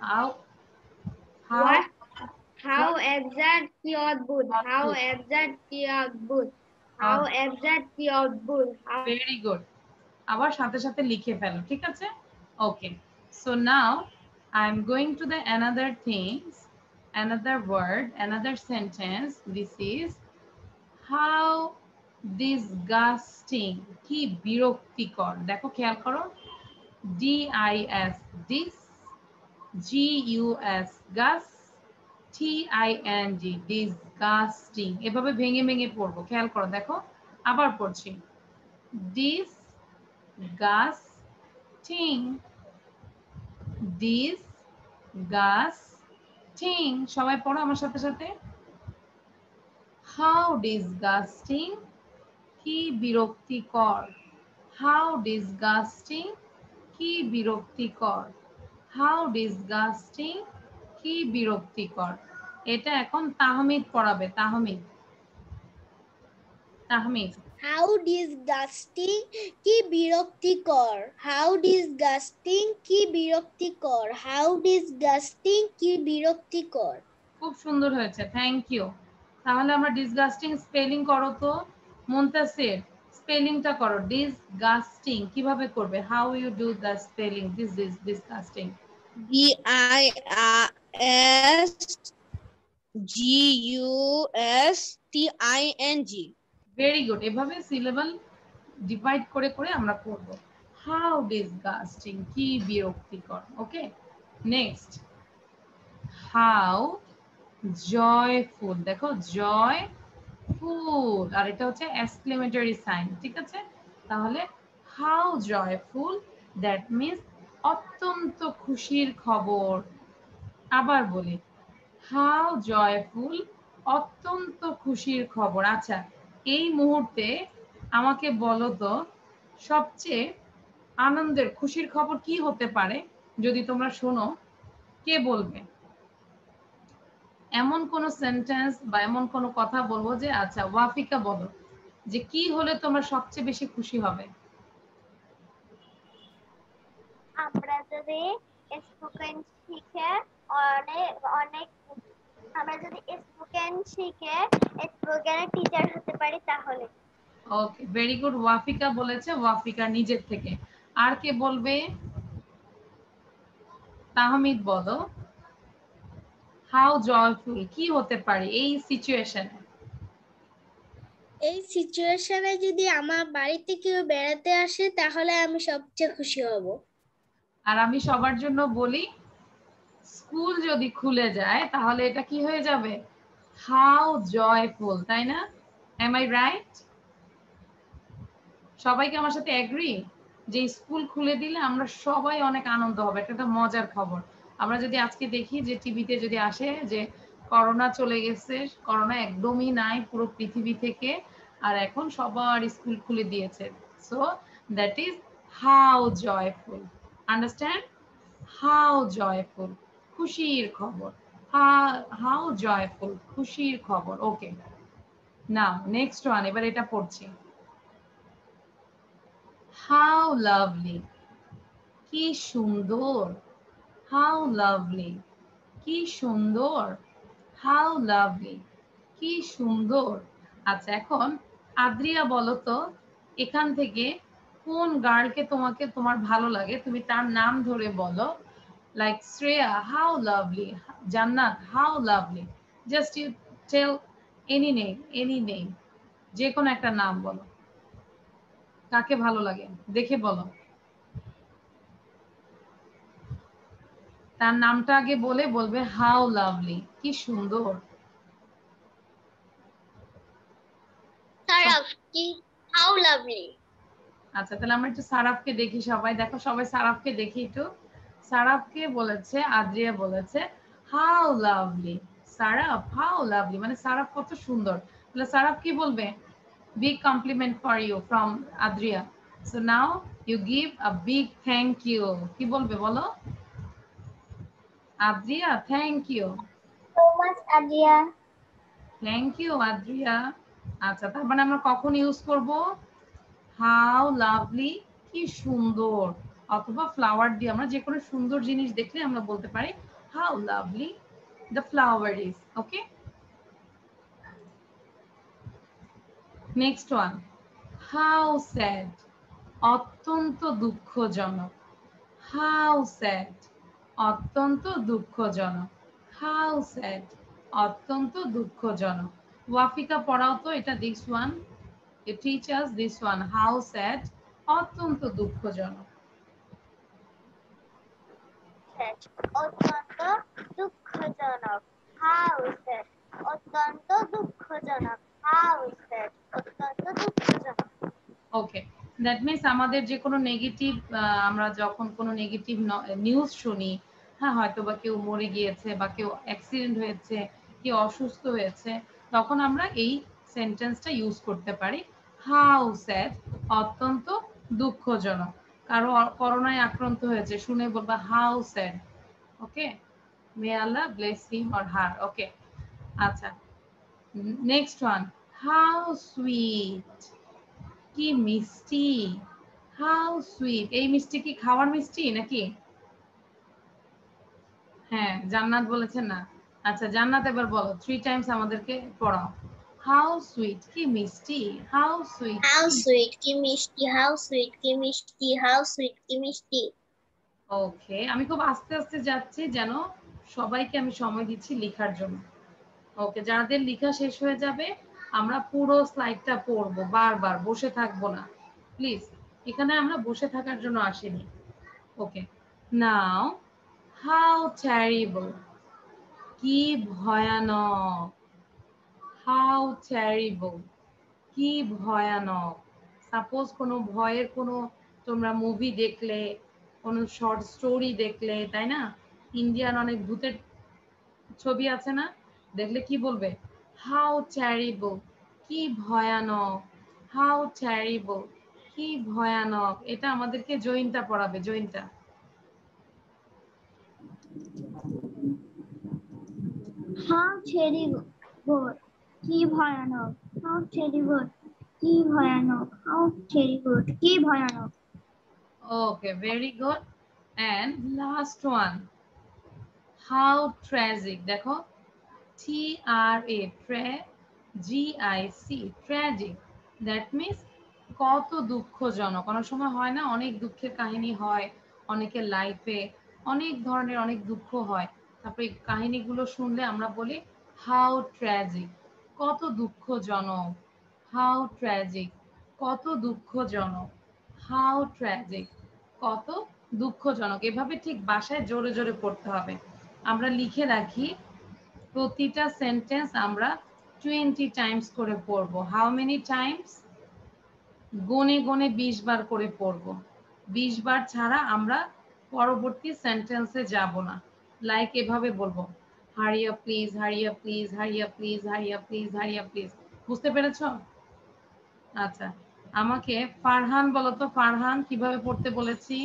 how how What? How exact কি অদ্ভুত? How exact কি অদ্ভুত? How exact কি অদ্ভুত? Very good. আবার সাথে সাথে লিখে ফেলো, ঠিক আছে? Okay, so now I am going to the another things, another word, another sentence. This is how disgusting, কি বিরক্তিকর। দেখো খেয়াল করো, DIS dis, GUS gus, TING disgusting. এভাবে ভেঙে ভেঙে পড়বো, খেয়াল করো। দেখো আবার পড়ছি, disgusting, disgusting। সবাই পড়ো আমার সাথে সাথে, how disgusting, কি বিরক্তিকর। how disgusting, কি বিরক্তিকর। how disgusting, কি বিরক্তিকর। এটা এখন তাহমিদ পড়াবে, তাহমিদ। তাহমিদ How disgusting, কি বিরক্তিকর। How disgusting, কি বিরক্তিকর। How disgusting, কি বিরক্তিকর। খুব সুন্দর হয়েছে, থ্যাংক ইউ। তাহলে আমরা ডিসগাস্টিং স্পেলিং করো তো মুনতাসির, স্পেলিংটা করো। ডিসগাস্টিং কিভাবে করবে? How you do the spelling this is disgusting? DISGUSTING। Very good. এভাবে সিলেবল ডিভাইড করে করে আমরা পড়ব। হাউ ডিসগাস্টিং, কি বিরক্তিকর। Okay, next how joyful. দেখো জয়ফুল, আর এটা হচ্ছে এক্সক্লেমেটরি সাইন, ঠিক আছে? তাহলে হাউ জয়ফুল, দ্যাট মিন্স অত্যন্ত খুশির খবর। আবার বলি, হাউ জয়ফুল, অত্যন্ত খুশির খবর। আচ্ছা, এই মুহূর্তে আমাকে বলো তো সবচেয়ে আনন্দের খুশির খবর কি হতে পারে? যদি তোমরা শোনো, কে বলবে? এমন কোন সেন্টেন্স বা এমন কোন কথা বলবো যে, আচ্ছা ওয়াফিকা বলো যে কি হলে তোমরা সবচেয়ে বেশি খুশি হবে? আমরা যদি স্পোকেন শিখে অনেক অনেক আমরা যদি স্পোকেন শিখে স্পোকেনের টিচার হতে পারি তাহলে। ওকে, ভেরি গুড। ওয়াফিকা বলেছে, ওয়াফিকা নিজের থেকে। আর কে বলবে? তাহমিদ বলো, হাউ জয়ফুল কি হতে পারে এই সিচুয়েশনে? এই সিচুয়েশনে যদি আমার বাড়িতে কেউ বেড়াতে আসে তাহলে আমি সবচেয়ে খুশি হব। আর আমি সবার জন্য বলি, স্কুল যদি খুলে যায় তাহলে এটা কি হয়ে যাবে? হাউ জয়ফুল, তাই না? Am I right? সবাইকে আমার সাথে এগ্রি যে স্কুল খুলে দিলে আমরা সবাই অনেক আনন্দ হবে, এটা একটা মজার খবর। আমরা যদি আজকে দেখি যে টিভিতে যদি আসে যে করোনা চলে গেছে, করোনা একদমই নাই পুরো পৃথিবী থেকে, আর এখন সবার স্কুল খুলে দিয়েছে। So that is how joyful, understand? How joyful, খুশির খবর। হাউ জয়ফুল, খুশির খবর। ওকে, নাও নেক্সট ওয়ান, এবার এটা পড়ছি। হাউ লাভলি, কি সুন্দর। হাউ লাভলি, কি সুন্দর। হাউ লাভলি, কি সুন্দর। আচ্ছা, এখন আদ্রিয়া বলো তো এখান থেকে কোন গার্লকে তোমার ভালো লাগে, তুমি তার নাম ধরে বলো। Like Shreya, how lovely. Jannat, how lovely. Just you tell any name, যে কোনো একটা নাম বলো। কাকে ভালো লাগে দেখে বলো। তার নামটা আগে বলবে হাউ লাভলি, কি সুন্দর। সারাফ, কি হাউ লাভলি। আচ্ছা, তাহলে আমরা একটু সারাফকে দেখি সবাই। দেখো সবাই সারাফকে দেখি একটু। সারাফকে বলেছে, আদ্রিয়া বলেছে how lovely. Saraf, how lovely, মানে সারাফ কত সুন্দর। তাহলে সারাফ কি বলবে? Big compliment for you from Adriya. So now you give a big thank you. কি বলবে বলো? Adriya, thank you. So much Adiya. Thank you Adriya. আচ্ছা, তার মানে আমরা কখন ইউজ করব? হাউ লাভলি, কি সুন্দর। অথবা ফ্লাওয়ার দিয়ে আমরা যে কোনো সুন্দর জিনিস দেখলে আমরা বলতে পারি how lovely the flower is. Okay, next one, how sad, অত্যন্ত দুঃখজনক। হাউ স্যাড, অত্যন্ত দুঃখজনক। হাউ স্যাড, অত্যন্ত দুঃখজনক। ওয়াফিকা পড়াও তো এটা, this one, teach us this one, how sad, অত্যন্ত দুঃখজনক। অত্যন্ত দুঃখজনক। হাউ স্যাড, অত্যন্ত দুঃখজনক। হাউ স্যাড, অত্যন্ত দুঃখজনক। ওকে, দ্যাট মিনস আমাদের যে কোনো নেগেটিভ, আমরা যখন কোনো নেগেটিভ নিউজ শুনি, হ্যাঁ হয়তো বা কেউ মরে গিয়েছে বা কেউ অ্যাক্সিডেন্ট হয়েছে, কেউ অসুস্থ হয়েছে, তখন আমরা এই সেন্টেন্সটা ইউজ করতে পারি, হাউ স্যাড, অত্যন্ত দুঃখজনক। কারো করোনায় আক্রান্ত হয়েছে, শুনে বলবা how sad. Okay, may Allah bless him or her. Okay, আচ্ছা, নেক্সট ওয়ান, হাউ সুইট, কি মিষ্টি। হাউ সুইট, এই মিষ্টি কি খাওয়ার মিষ্টি নাকি? হ্যাঁ, জান্নাত বলেছেন না। আচ্ছা, জান্নাত এবার বলো, 3 টাইমস আমাদেরকে পড়াও। হাউ সুইট, কি মিষ্টি। হাউ সুইট, হাউ সুইট, কি মিষ্টি। হাউ সুইট, কি মিষ্টি। হাউ সুইট, কি মিষ্টি। ওকে, আমি খুব আস্তে আস্তে যাচ্ছি যেন সবাইকে আমি সময় দিচ্ছি লেখার জন্য। ওকে, যাদের লেখা শেষ হয়ে যাবে আমরা পুরো স্লাইডটা পড়বো, বারবার বসে থাকবো না প্লিজ। এখানে আমরা বসে থাকার জন্য আসিনি। ওকে, নাও, হাউ টেরিবল, কি ভয়ানক। হাউ টেরিবল, কি ভয়ানক। সাপোজ কোনো ভয়ের কোনো তোমরা মুভি দেখলে, কোনো শর্ট স্টোরি দেখলে, তাই না, ইন্ডিয়ান অনেক ভূতের ছবি আছে না, দেখলে কি বলবে, হাউ টেরিবল, কি ভয়ানক। হাউ টেরিবল, কি ভয়ানক। এটা আমাদেরকে জয়িনটা পড়াবে, জয়িনটা। How terrible, কি ভয়ানক। How terrible, কি ভয়ানক। How terrible, কি ভয়ানক। Okay, very good. And last one, how tragic. দেখো, TRA, GIC, tragic. That means কত দুঃখজনক। অনেক সময় হয় না, অনেক দুঃখের কাহিনী হয় অনেকের লাইফে, অনেক ধরনের অনেক দুঃখ হয়, তারপরে এই কাহিনীগুলো শুনলে আমরা বলি হাউ ট্র্যাজিক, কত দুঃখজনক। হাউ ট্র্যাজিক, কত দুঃখজনক। হাউ ট্র্যাজিক, কত দুঃখজনক। এভাবে ঠিক বাসায় জোরে জোরে পড়তে হবে। আমরা লিখে রাখি, প্রতিটা সেন্টেন্স আমরা 20 টাইমস করে পড়বো। How many Times? গনে গনে 20 বার করে পড়বো। 20 বার ছাড়া আমরা পরবর্তী সেন্টেন্সে যাব না। লাইক এভাবে বলবো, হারি up please, hurry up please, hurry up please, hurry up please, hurry up please. বুঝতে পেরেছো? আচ্ছা, আমাকে ফারহান বলো তো, ফারহান কিভাবে পড়তে বলেছি?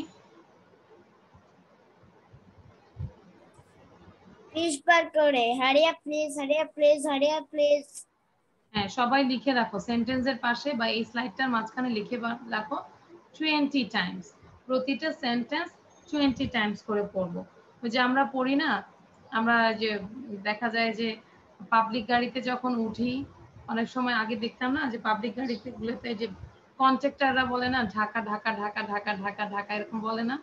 20 বার করে। হারি up please, hurry up please, hurry up please. হ্যাঁ, সবাই লিখে রাখো, সেন্টেন্সের পাশে বা এই স্লাইডটার মাঝখানে লিখে রাখো 20 টাইমস। প্রতিটা সেন্টেন্স 20 টাইমস করে পড়বো। ওই যে আমরা পড়ি না, আমরা যে দেখা যায় যে পাবলিক গাড়িতে যখন উঠি, অনেক সময় আগে দেখতাম না যে পাবলিক গাড়িতে গুলোতে যে কন্ট্রাক্টররা বলে না, ঢাকা ঢাকা ঢাকা ঢাকা ঢাকা ঢাকা, এরকম বলে না?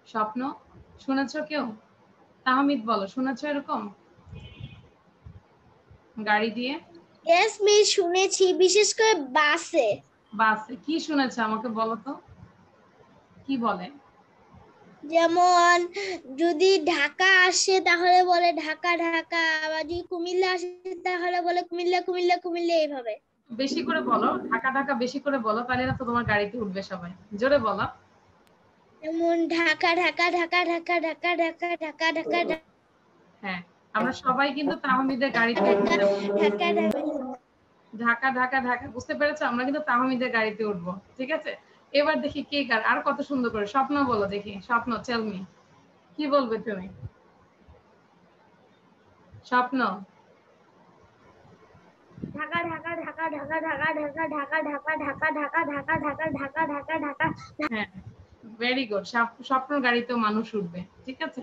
স্বপ্ন, শুনেছো কেউ? তাহমিদ বলো, শুনেছো এরকম গাড়ি দিয়ে? ইয়েস মিস, শুনেছি, বিশেষ করে বাসে। বাসে কি শুনেছো আমাকে বলো তো, কি বলে? যেমন যদি ঢাকা আসে তাহলে বলে ঢাকা ঢাকা, আবার যদি কুমিল্লা আসে তাহলে বলে কুমিল্লা কুমিল্লা কুমিল্লা, এইভাবে। বেশি করে বলো, ঢাকা ঢাকা বেশি করে বলো, তাহলে না তো তোমার গাড়িতে উঠবে সবাই। জোরে বলো। যেমন ঢাকা ঢাকা ঢাকা ঢাকা ঢাকা ঢাকা ঢাকা ঢাকা ঢাকা হ্যাঁ, আমরা সবাই কিন্তু তাহমিদের গাড়িতে উঠবো। ঢাকা ঢাকা। ঢাকা ঢাকা ঢাকা, বুঝতে পেরেছো? আমরা কিন্তু তাহমিদের গাড়িতে উঠবো, ঠিক আছে? এবার দেখি কে কার আর কত সুন্দর করে। স্বপ্ন বলো দেখি, স্বপ্ন টেল মি, কি বলবে তুমি? স্বপ্ন। ঢাকা ঢাকা ঢাকা ঢাকা ঢাকা ঢাকা ঢাকা ঢাকা ঢাকা ঢাকা ঢাকা ঢাকা ঢাকা ঢাকা ঢাকা। হ্যাঁ, ভেরি গুড, স্বপ্ন গাড়িতেও মানুষ উঠবে, ঠিক আছে।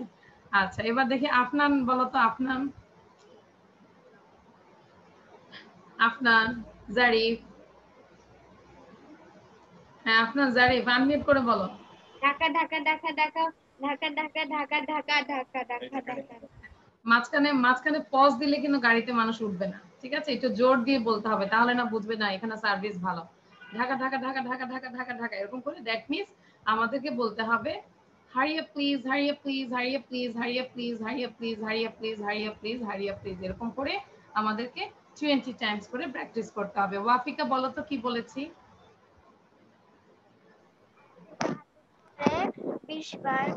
আচ্ছা এবার দেখি আফনান বলো তো, আফনান, আফনান জারিফ, হ্যাঁ আফনান জারিফ আনমিউট করে বলো। ঢাকা ঢাকা ঢাকা ঢাকা ঢাকা ঢাকা ঢাকা ঢাকা ঢাকা ঢাকা ঢাকা। মাঝখানে মাঝখানে পজ দিলে কিন্তু গাড়িতে মানুষ উঠবে না, ঠিক আছে, একটু জোর দিয়ে বলতে হবে, তাহলে না বুঝবে না এখানে সার্ভিস ভালো। ঢাকা ঢাকা ঢাকা ঢাকা ঢাকা ঢাকা ঢাকা এরকম করে, দ্যাট মিন্স আমাদেরকে বলতে হবে হারি up please, hurry up please, hurry up please, hurry up please, hurry up please, hurry up please, hurry up please, hurry up please, এরকম করে আমাদেরকে 20 টাইমস করে প্র্যাকটিস করতে হবে। ওয়াফিকা বলো তো কি বলেছি? 20 বার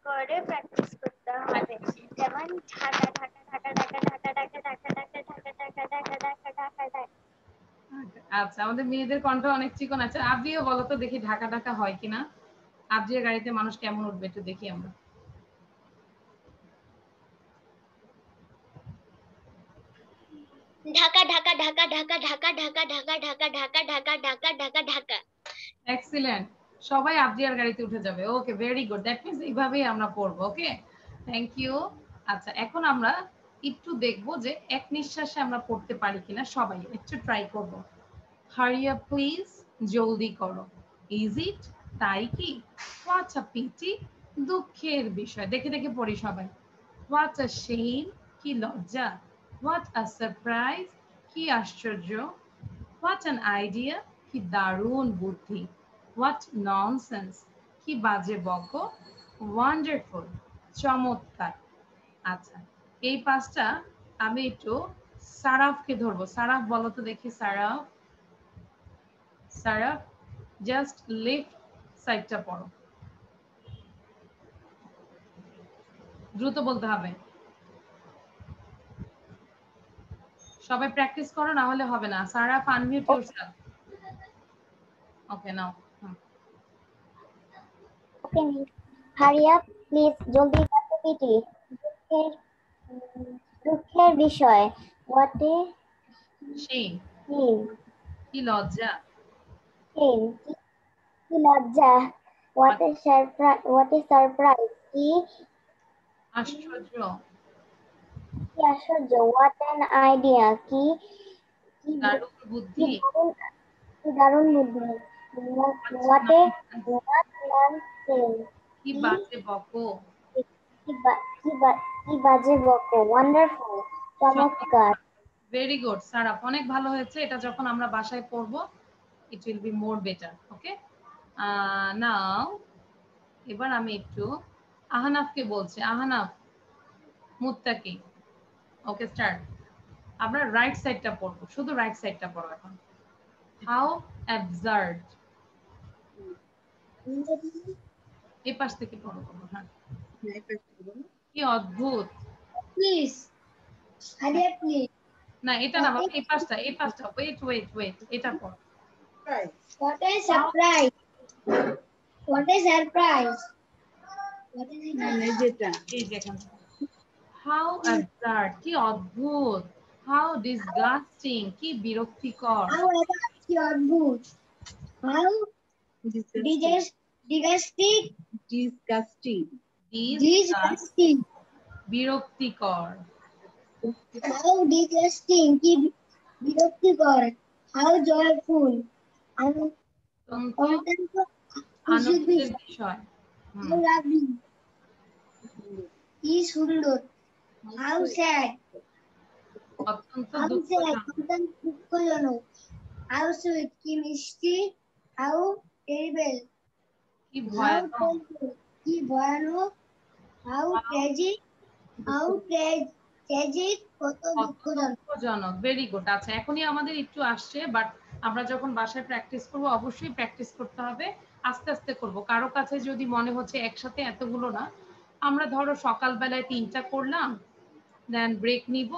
করে প্র্যাকটিস করতে হবে। যেমন ঢাকা ঢাকা ঢাকা ঢাকা ঢাকা ঢাকা ঢাকা ঢাকা ঢাকা ঢাকা ঢাকা ঢাকা ঢাকা ঢাকা। আচ্ছা আমাদের মেয়েদের কণ্ঠ অনেক চিকন আছে। আবরিও বলো তো দেখি ঢাকা ঢাকা হয় কিনা, আবরির গাড়িতে মানুষ কেমন উঠবে একটু দেখি আমরা। ঢাকা ঢাকা ঢাকা ঢাকা ঢাকা ঢাকা ঢাকা ঢাকা ঢাকা ঢাকা ঢাকা ঢাকা ঢাকা। এক্সিলেন্ট, সবাই আবরিয়ার গাড়িতে উঠে যাবে। Okay very good, that means এইভাবেই আমরা পড়বো। Okay thank you. আচ্ছা এখন আমরা একটু দেখবো যে এক নিঃশ্বাসে আমরা পড়তে পারি কিনা, সবাই একটু ট্রাই করবো। হারি আপ প্লিজ, জলদি করো। ইজ ইট, তাই কি? হোয়াটস আ পিটি, দুঃখের বিষয়। দেখে দেখে পড়ি সবাই। হোয়াটস আ শেম, কি লজ্জা। হোয়াট আ সারপ্রাইজ, কি আশ্চর্য। হোয়াট অ্যান আইডিয়া, কি দারুণ বুদ্ধি। হোয়াট ননসেন্স, কি বাজে বকো। ওয়ান্ডারফুল, চমৎকার। আচ্ছা এই পাঁচটা আমি একটু সারাফকে ধরবো। সারাফ বলো তো দেখি, সারাফ, সারাফ জাস্ট লেফট সাইডটা পড়ো, দ্রুত বলতে হবে। সবাই প্র্যাকটিস করো, না হলে হবে না। Saraf unmute yourself. ওকে নাও। ওকে মিস, হারি আপ প্লিজ, জলদি করো পিটি, দুঃখের দুঃখের বিষয়। হোয়াট এ সেই, shame, কি লজ্জা। shame, কি লজ্জা। হোয়াট এ সারপ্রাইজ, কি আশ্চর্য। কি আশ্চর্য। হোয়াট অ্যান আইডিয়া, কি কি দারুণ কি বুদ্ধি। দারুণ বুদ্ধি। হোয়াট এ ননসেন্স, কি বাজে বকো। কি বাজে বকো। ওয়ান্ডারফুল, চমৎকার। ভেরি গুড সারাফ, অনেক ভালো হয়েছে। এটা যখন আমরা বাসায় পড়বো it will be more better. Okay now এবার আমি একটু আহনাফকে বলছি। আহনাফ, মুত্তাকি, ওকে স্টার্ট। আমরা রাইট সাইডটা পড়বো, শুধু রাইট সাইডটা পড়ো এখন। হাউ অ্যাবসার্ড, এই পাশ থেকে পড়ো। হ্যাঁ কি অদ্ভুত। প্লিজ হারিয়া প্লিজ। না এটা না বাবা, এই পাশটা, এই পাশটা। ওয়েট ওয়েট ওয়েট, এটা পড়ো। What a surprise! What a surprise! What is it? এই যেখানে হাউ অ্যাবসার্ড, কি অদ্ভুত। হাউ ডিসগাস্টিং, কি বিরক্তিকর। How your boot? How disgusting! Disgusting! বিরক্তিকর। How disgusting! কি বিরক্তিকর। How joyful! অত্যন্ত আনন্দের বিষয়। How lovely! কি সুন্দর। How sad! অত্যন্ত How sad! দুঃখজনক। অত্যন্ত দুঃখজনক। How sweet! কি মিষ্টি। How terrible! কি How ভয়ানক। terrible! কি ভয়ানক। How tragic! How tragic! কত দুঃখজনক। দুঃখজনক। Very good. আচ্ছা এখনই আমাদের একটু আসছে, বাট আমরা যখন বাসায় প্র্যাকটিস করব অবশ্যই প্র্যাকটিস করতে হবে, আস্তে আস্তে করব। কারো কাছে যদি মনে হচ্ছে একসাথে এতগুলো না, আমরা ধরো সকালবেলায় 3টা করলাম, দেন ব্রেক নিব,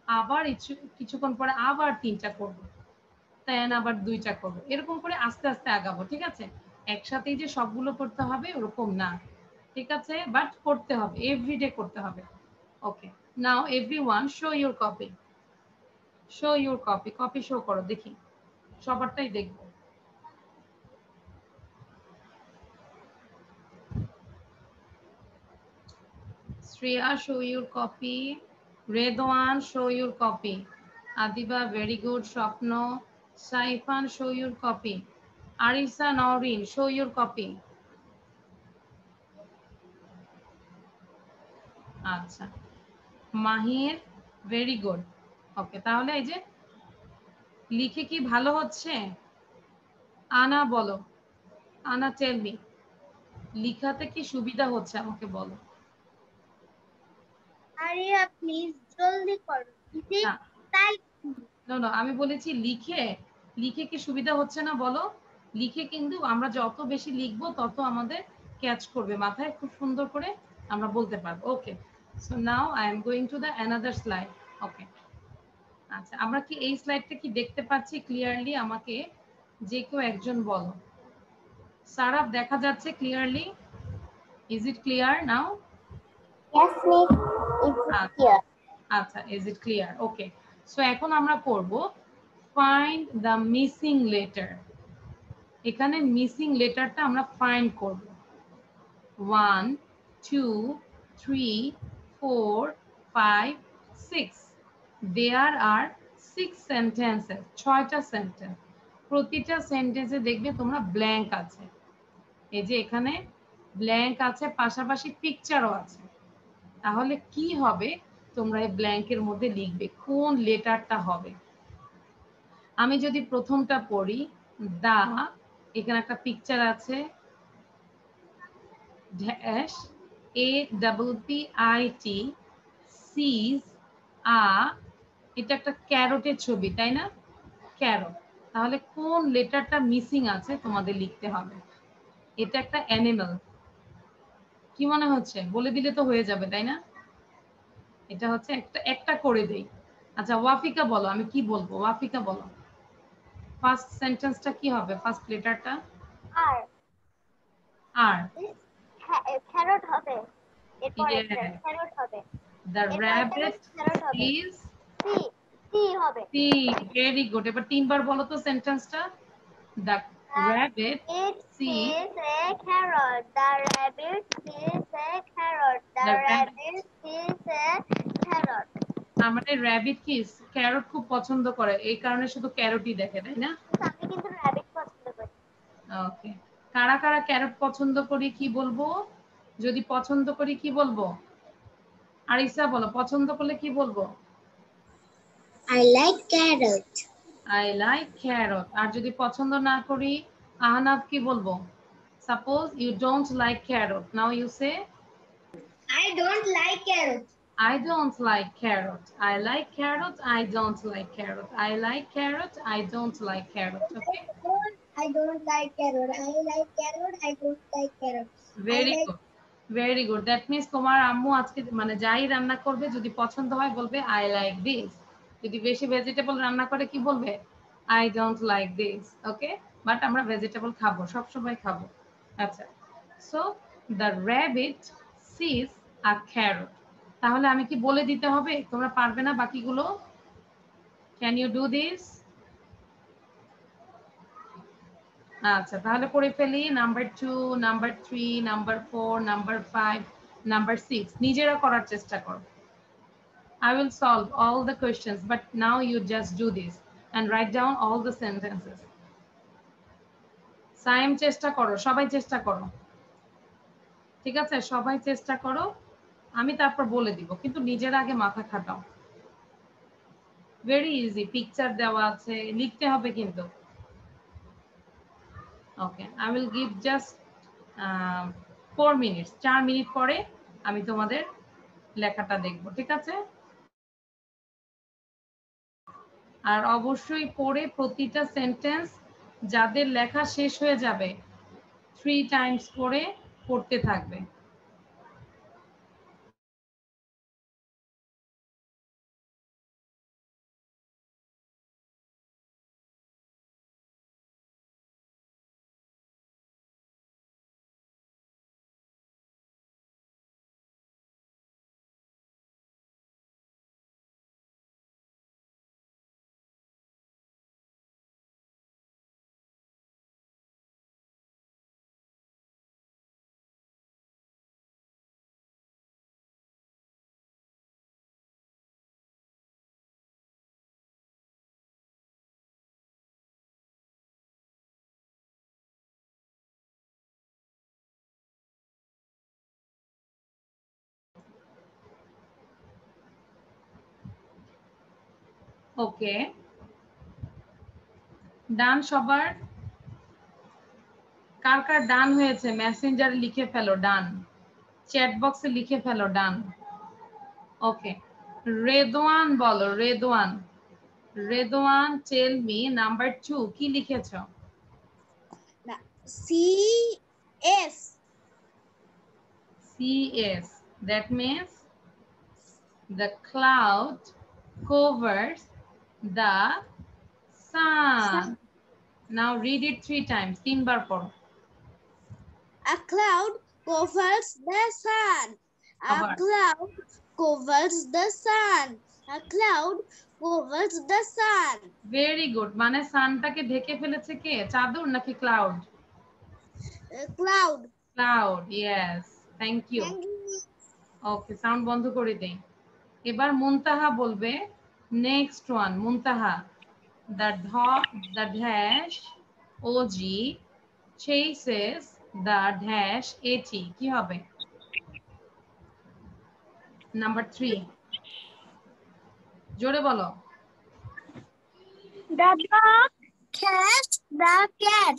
আবার কিছুক্ষণ পরে আবার 3টা করব, দেন আবার 2টা করব, এরকম করে আস্তে আস্তে আগাবো। ঠিক আছে, একসাথেই যে সবগুলো করতে হবে ওরকম না, ঠিক আছে, বাট করতে হবে, এভরিডে করতে হবে। Okay now everyone show your copy, show your copy. Copy show করো দেখি, সবারটাই দেখবো। Shreya, show your copy. Redwan, show your copy. Adiba, very good. Shapno, Saifan, show your copy. Arisa, Naurin, show your copy. আচ্ছা, মাহির, very good. Okay, তাহলে এই যে লিখে কি ভালো হচ্ছে? আনা বলো, আনা টেল মি, লিখাতে কি সুবিধা হচ্ছে আমাকে বলো। আরিয়া প্লিজ জলদি করো। না নো আমি বলেছি লিখে, লিখে কি সুবিধা হচ্ছে না বলো। লিখে কিন্তু আমরা যত বেশি লিখবো তত আমাদের ক্যাচ করবে মাথায়, খুব সুন্দর করে আমরা বলতে পারবো। Okay, so now I am going to the another slide. Okay, আচ্ছা, আমরা কি এই স্লাইডটা কি দেখতে পাচ্ছি ক্লিয়ারলি? আমাকে যে কেউ একজন বলো। সারাফ, দেখা যাচ্ছে clearly? Is it clear now? Yes, Miss. It's here. আচ্ছা, is it clear? Okay, so এখন আমরা করব ফাইন্ড দ্য মিসিং লেটার। এখানে মিসিং লেটারটা আমরা ফাইন্ড করব। 1 2 3 4 5 6 দেয়ার আর 6 সেন্টেন্সেস, 6টা সেন্টেন্স। প্রতিটা সেন্টেন্সে দেখবে তোমরা ব্ল্যাঙ্ক আছে। এই যে এখানে ব্ল্যাঙ্ক আছে, পাশাপাশি পিকচারও আছে। তাহলে কি হবে, তোমরা এই ব্ল্যাঙ্কের মধ্যে লিখবে কোন লেটারটা হবে। আমি যদি প্রথমটা পড়ি, দা, এখানে একটা পিকচার আছে, dash A double P I T sees a, এটা একটা ক্যারটের ছবি, তাই না? ক্যারট। তাহলে কোন লেটারটা মিসিং আছে তোমাদের লিখতে হবে। এটা একটা অ্যানিমাল। কি মনে হচ্ছে? বলে দিলে তো হয়ে যাবে, তাই না? এটা হচ্ছে একটা একটা করে দেই। আচ্ছা, ওয়াফিকা বলো, আমি কি বলবো? ওয়াফিকা বলো, ফার্স্ট সেন্টেন্সটা কি হবে? ফার্স্ট লেটারটা আর আর। carrot হবে। এরপরে Yes. carrot হবে। The এরপরে rabbit carrot হবে। is C হবে। C. Very good. এবার তিনবার বলো তো সেন্টেন্সটা। The rabbit It sees sees a carrot. The rabbit sees a carrot. The the rabbit. rabbit sees a carrot. আমাদের র্যাবিট কি ক্যারট খুব পছন্দ করে, এই কারণে শুধু ক্যারটই দেখে, তাই না? আমি কিন্তু rabbit পছন্দ করি। ওকে, কারা কারা ক্যারট পছন্দ করি কি বলবো? যদি পছন্দ করি কি বলবো? আরিসা বলো, পছন্দ করলে কি বলবো? I like carrot. I like carrot. আর যদি পছন্দ না করি, আহনাফ কি বলবো? Suppose you don't like carrot, now you say I don't like carrot. I don't like carrot. I like carrot. I don't like carrot. I like carrot. I don't like carrot. Okay. I don't like carrot. I like carrot. I don't like carrot. Very like- good. Very good. That means তোমার আম্মু আজকে মানে যাই রান্না করবে যদি পছন্দ হয় বলবে I like this. যদি বেশি ভেজিটেবল রান্না করে কি বলবে? I don't like this. Okay? But আমরা ভেজিটেবল খাবো, সব সময় খাবো। আচ্ছা। So the rabbit sees a carrot. তাহলে আমি কি বলে দিতে হবে? তোমরা পারবে না বাকিগুলো? Can you do this? আচ্ছা, তাহলে করে ফেলি। Number 2, number 3, number 4, number 5, number 6 নিজেরা করার চেষ্টা করো। I will solve all the questions, but now you just do this and write down all the sentences. Saim চেষ্টা করো, সবাই চেষ্টা করো। ঠিক আছে, সবাই চেষ্টা করো। আমি তারপর বলে দিব, কিন্তু নিজেরা আগে মাথা খাটাও। ভেরি ইজি, পিকচার দেওয়া আছে, লিখতে হবে কিন্তু। ওকে, I will give just 4 minutes, 4 minute পরে আমি তোমাদের লেখাটা দেখব, ঠিক আছে? আর অবশ্যই পড়ে প্রতিটা সেন্টেন্স যাদের লেখা শেষ হয়ে যাবে 3 টাইমস করে পড়তে থাকবে। ওকে, ডান সবার? কার কার ডান হয়েছে মেসেঞ্জারে লিখে ফেলো ডান, চ্যাট বক্সে লিখে ফেলো ডান। ওকে, রেদওয়ান বলো, Redwan. Redwan tell me number 2 কি লিখেছো? CS. CS, that means the cloud covers the sun. Now read it 3 times, 3 বার পড়ো। A cloud covers the sun. A আবার। cloud covers the sun. A cloud covers the sun. Very good, মানে সানটাকে ঢেকে ফেলেছে কে? চাদর নাকি cloud? Cloud. Cloud, yes, thank you. Thank you. Okay, sound বন্ধ করে দেই। এবার মুনতাহা বলবে next one. Muntaha, the dash OG chases the dash AT কি হবে? নাম্বার 3, জোরে বলো। The dog catches the cat.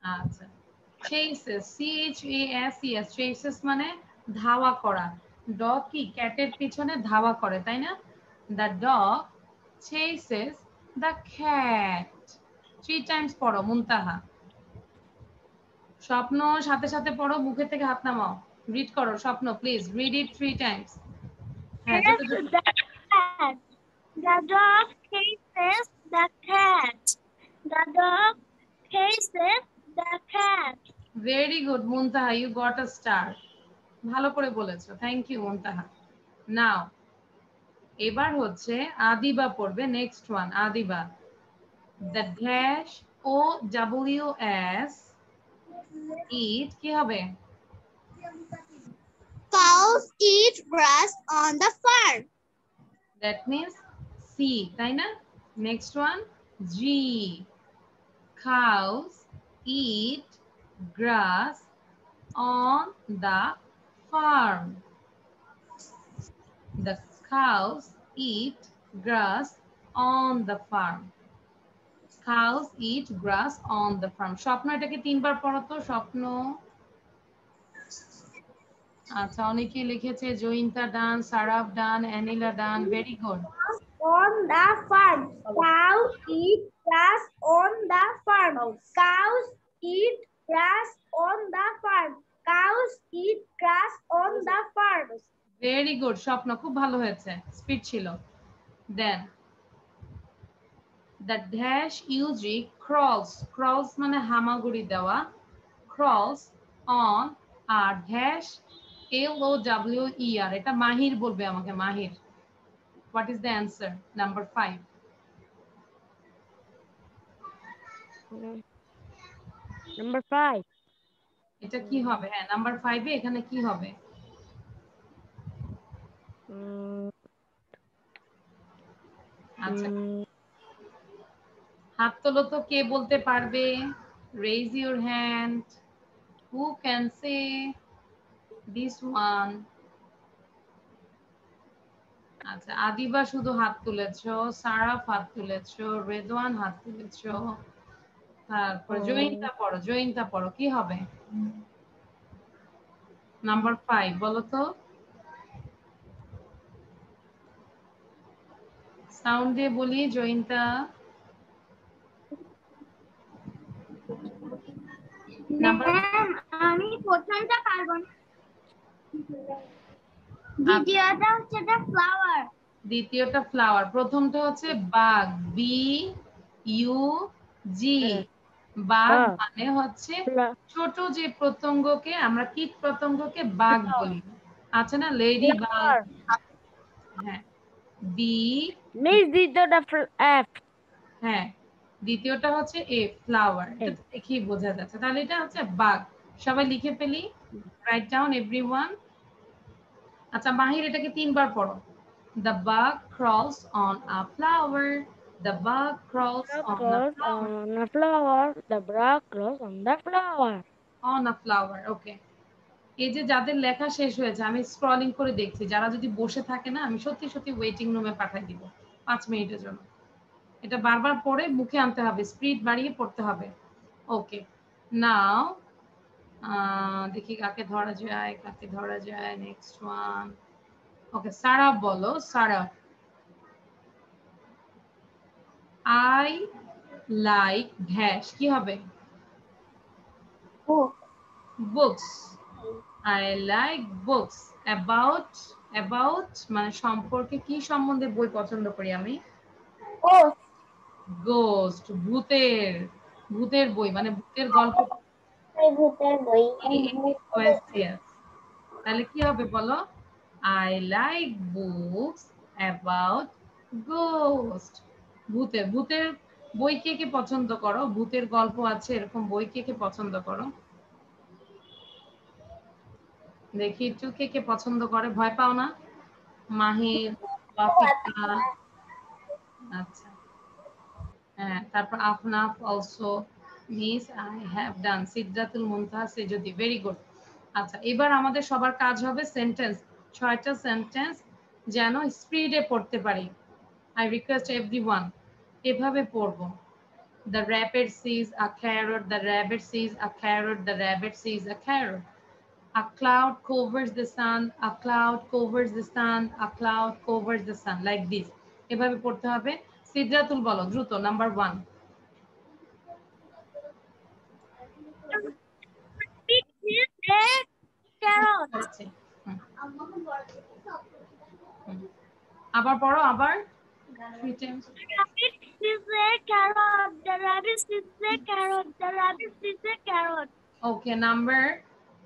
আচ্ছা, chases, CHASES, chases মানে ধাওয়া করা। ডগ কি ক্যাটের পিছনে ধাওয়া করে, তাই না? The dog chases the cat. 3 times পড়ো মুনতাহা। স্বপ্ন সাথে সাথে পড়ো, মুখে থেকে হাত নামাও। রিড করো স্বপ্ন, প্লিজ রিড ইট 3 টাইমস। হ্যাঁ, The cat. The dog chases the cat. The dog chases the cat. Very good Muntaha, you got a star. ভালো করে বলেছো, থ্যাংক ইউ মুনতাহা। নাও এবার হচ্ছে আদিবা পড়বে next one. Adiba, the dash OWS eat কি হবে? Cows eat grass on the farm. That means C, তাই না? Next one G, cows eat grass on the farm. The cows eat grass on the farm. Cows eat grass on the farm. স্বপ্ন এটাকে 3 বার পড়ো তো স্বপ্ন। আচ্ছা, অনেকে লিখেছে Joyinta done, Saraf done, Anila done, very good. On the farm. Cows eat grass on the farm. Cows eat grass on the farm. Cows eat grass on the farm. Very good স্বপ্ন, খুব ভালো হয়েছে, স্পিড ছিল। দেন the dash UG crawls, crawls মানে হামাগুড়ি দেওয়া, crawls on a dash LOWER, এটা মাহির বলবে আমাকে, মাহির। What is the answer? Number 5. Number 5. এটা কি হবে? হ্যাঁ, নাম্বার 5 এ এখানে কি হবে? আচ্ছা, হাত তোলো তো, কে বলতে পারবে? Raise your hand. Who can say this one? আচ্ছা, আদিবা শুধু হাত তুলেছো, সারাফ হাত তুলেছো, রেদওয়ান হাত তুলেছো, তারপর জয়িন্তা পড়ো, জয়িন্তা পড়ো, কি হবে? নাম্বার 5 বলো তো, সাউন্ড দিয়ে বলি জয়িন্তা। আমি প্রথমটা পারবো না, দ্বিতীয়টা হচ্ছে the flower. দ্বিতীয়টা ফ্লাওয়ার, প্রথমটা হচ্ছে বাগ, BUG। বাগ মানে হচ্ছে ছোট যে পতঙ্গকে আমরা কীট পতঙ্গকে বাগ বলি, আছে না, লেডি বাগ। হ্যাঁ, মিস দ্বিতীয়টা F। হ্যাঁ, দ্বিতীয়টা হচ্ছে এ, ফ্লাওয়ার। এটা তো দেখেই বোঝা যাচ্ছে। তাহলে এটা হচ্ছে বাগ। সবাই লিখে ফেলি, রাইট ডাউন এভরিওয়ান। আচ্ছা, মাহির এটাকে 3 বার পড়ো। The bug crawls on a flower. The bug crawls on a flower. On a flower. The bug crawls on the flower. On a flower. Okay. এই যে যাদের লেখা শেষ হয়েছে, আমি স্ক্রলিং করে দেখছি, যারা যদি বসে থাকে না, আমি সত্যি সত্যি ওয়েটিং রুমে পাঠিয়ে দিব। 5 মিনিটের জন্য। এটা বারবার পড়ে মুখে আনতে হবে, স্পিড বাড়িয়ে পড়তে হবে। ওকে, নাও দেখি কাকে ধরা যায়, কাকে ধরা যায়। Next one. ওকে, সারা বলো। সারা, আই লাইক ড্যাশ, কি হবে? Books. I like books. About, about মানে সম্পর্কে, কি সম্বন্ধে বই পছন্দ করি আমি? গোস্ট, ভূতের, ভূতের বই মানে ভূতের গল্প। ভূতের বই। তাহলে কি হবে বলো? I like books about ghost. ভূতের, ভূতের বই কে কে পছন্দ করো? ভূতের গল্প আছে এরকম বই কে কে পছন্দ করো? দেখি একটু কে কে পছন্দ করে, ভয় পাও না? মাহির, ওয়াফিকা, আচ্ছা হ্যাঁ, তারপর Afnaf also, miss I have done, Sidratul Muntaha সেজদি, ভেরি গুড। আচ্ছা, এবার আমাদের সবার কাজ হবে সেন্টেন্স, 6টা সেন্টেন্স যেন স্পিডে পড়তে পারি। আই রিকোয়েস্ট এভরিওয়ান এভাবে পড়বো। The rabbit sees a carrot, the rabbit sees a carrot, the rabbit sees a carrot. A cloud covers the sun, a cloud covers the sun, a cloud covers the sun, like this. এভাবে পড়তে হবে। সিদরাতুল বলো দ্রুত, number 1। আবার পড়ো, আবার 3 times. Rabbit sees a carrot. The rabbit sees a carrot. The rabbit sees a carrot. Okay, number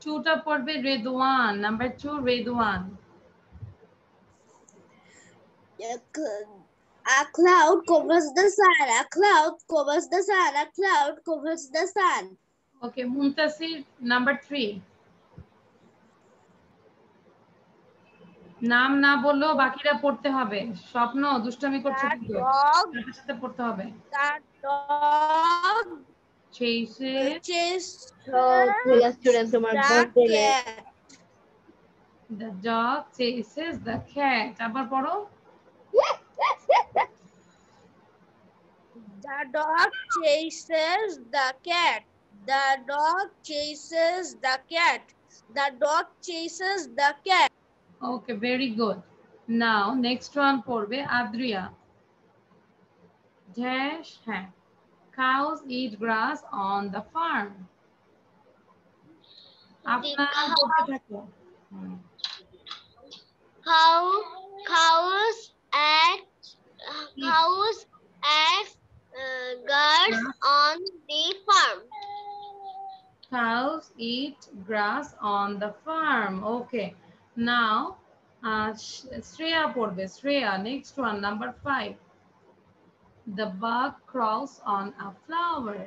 2টা পড়বে Redwan. Number 2 Redwan. A cloud covers the sun. A cloud covers the sun. A cloud covers the sun. Okay, Muntasir number 3। নাম না বললেও বাকিরা পড়তে হবে। স্বপ্ন দুষ্টামি করছে কিন্তু, সাথে সাথে পড়তে হবে। The dog chases the dog chases the cat. আবার পড়ো। The dog chases the cat. The dog chases the cat. The dog chases the cat. Okay, very good. Now next one পড়বে আদ্রিয়া। Dash, হ্যাঁ, cows eat grass on the farm. আপনারা পড়তে থাকো। Cows grass on the farm. Cows eat grass on the farm. Okay. Now, Shreya পড়বে। Shreya, next one, number 5. The bug crawls on a flower.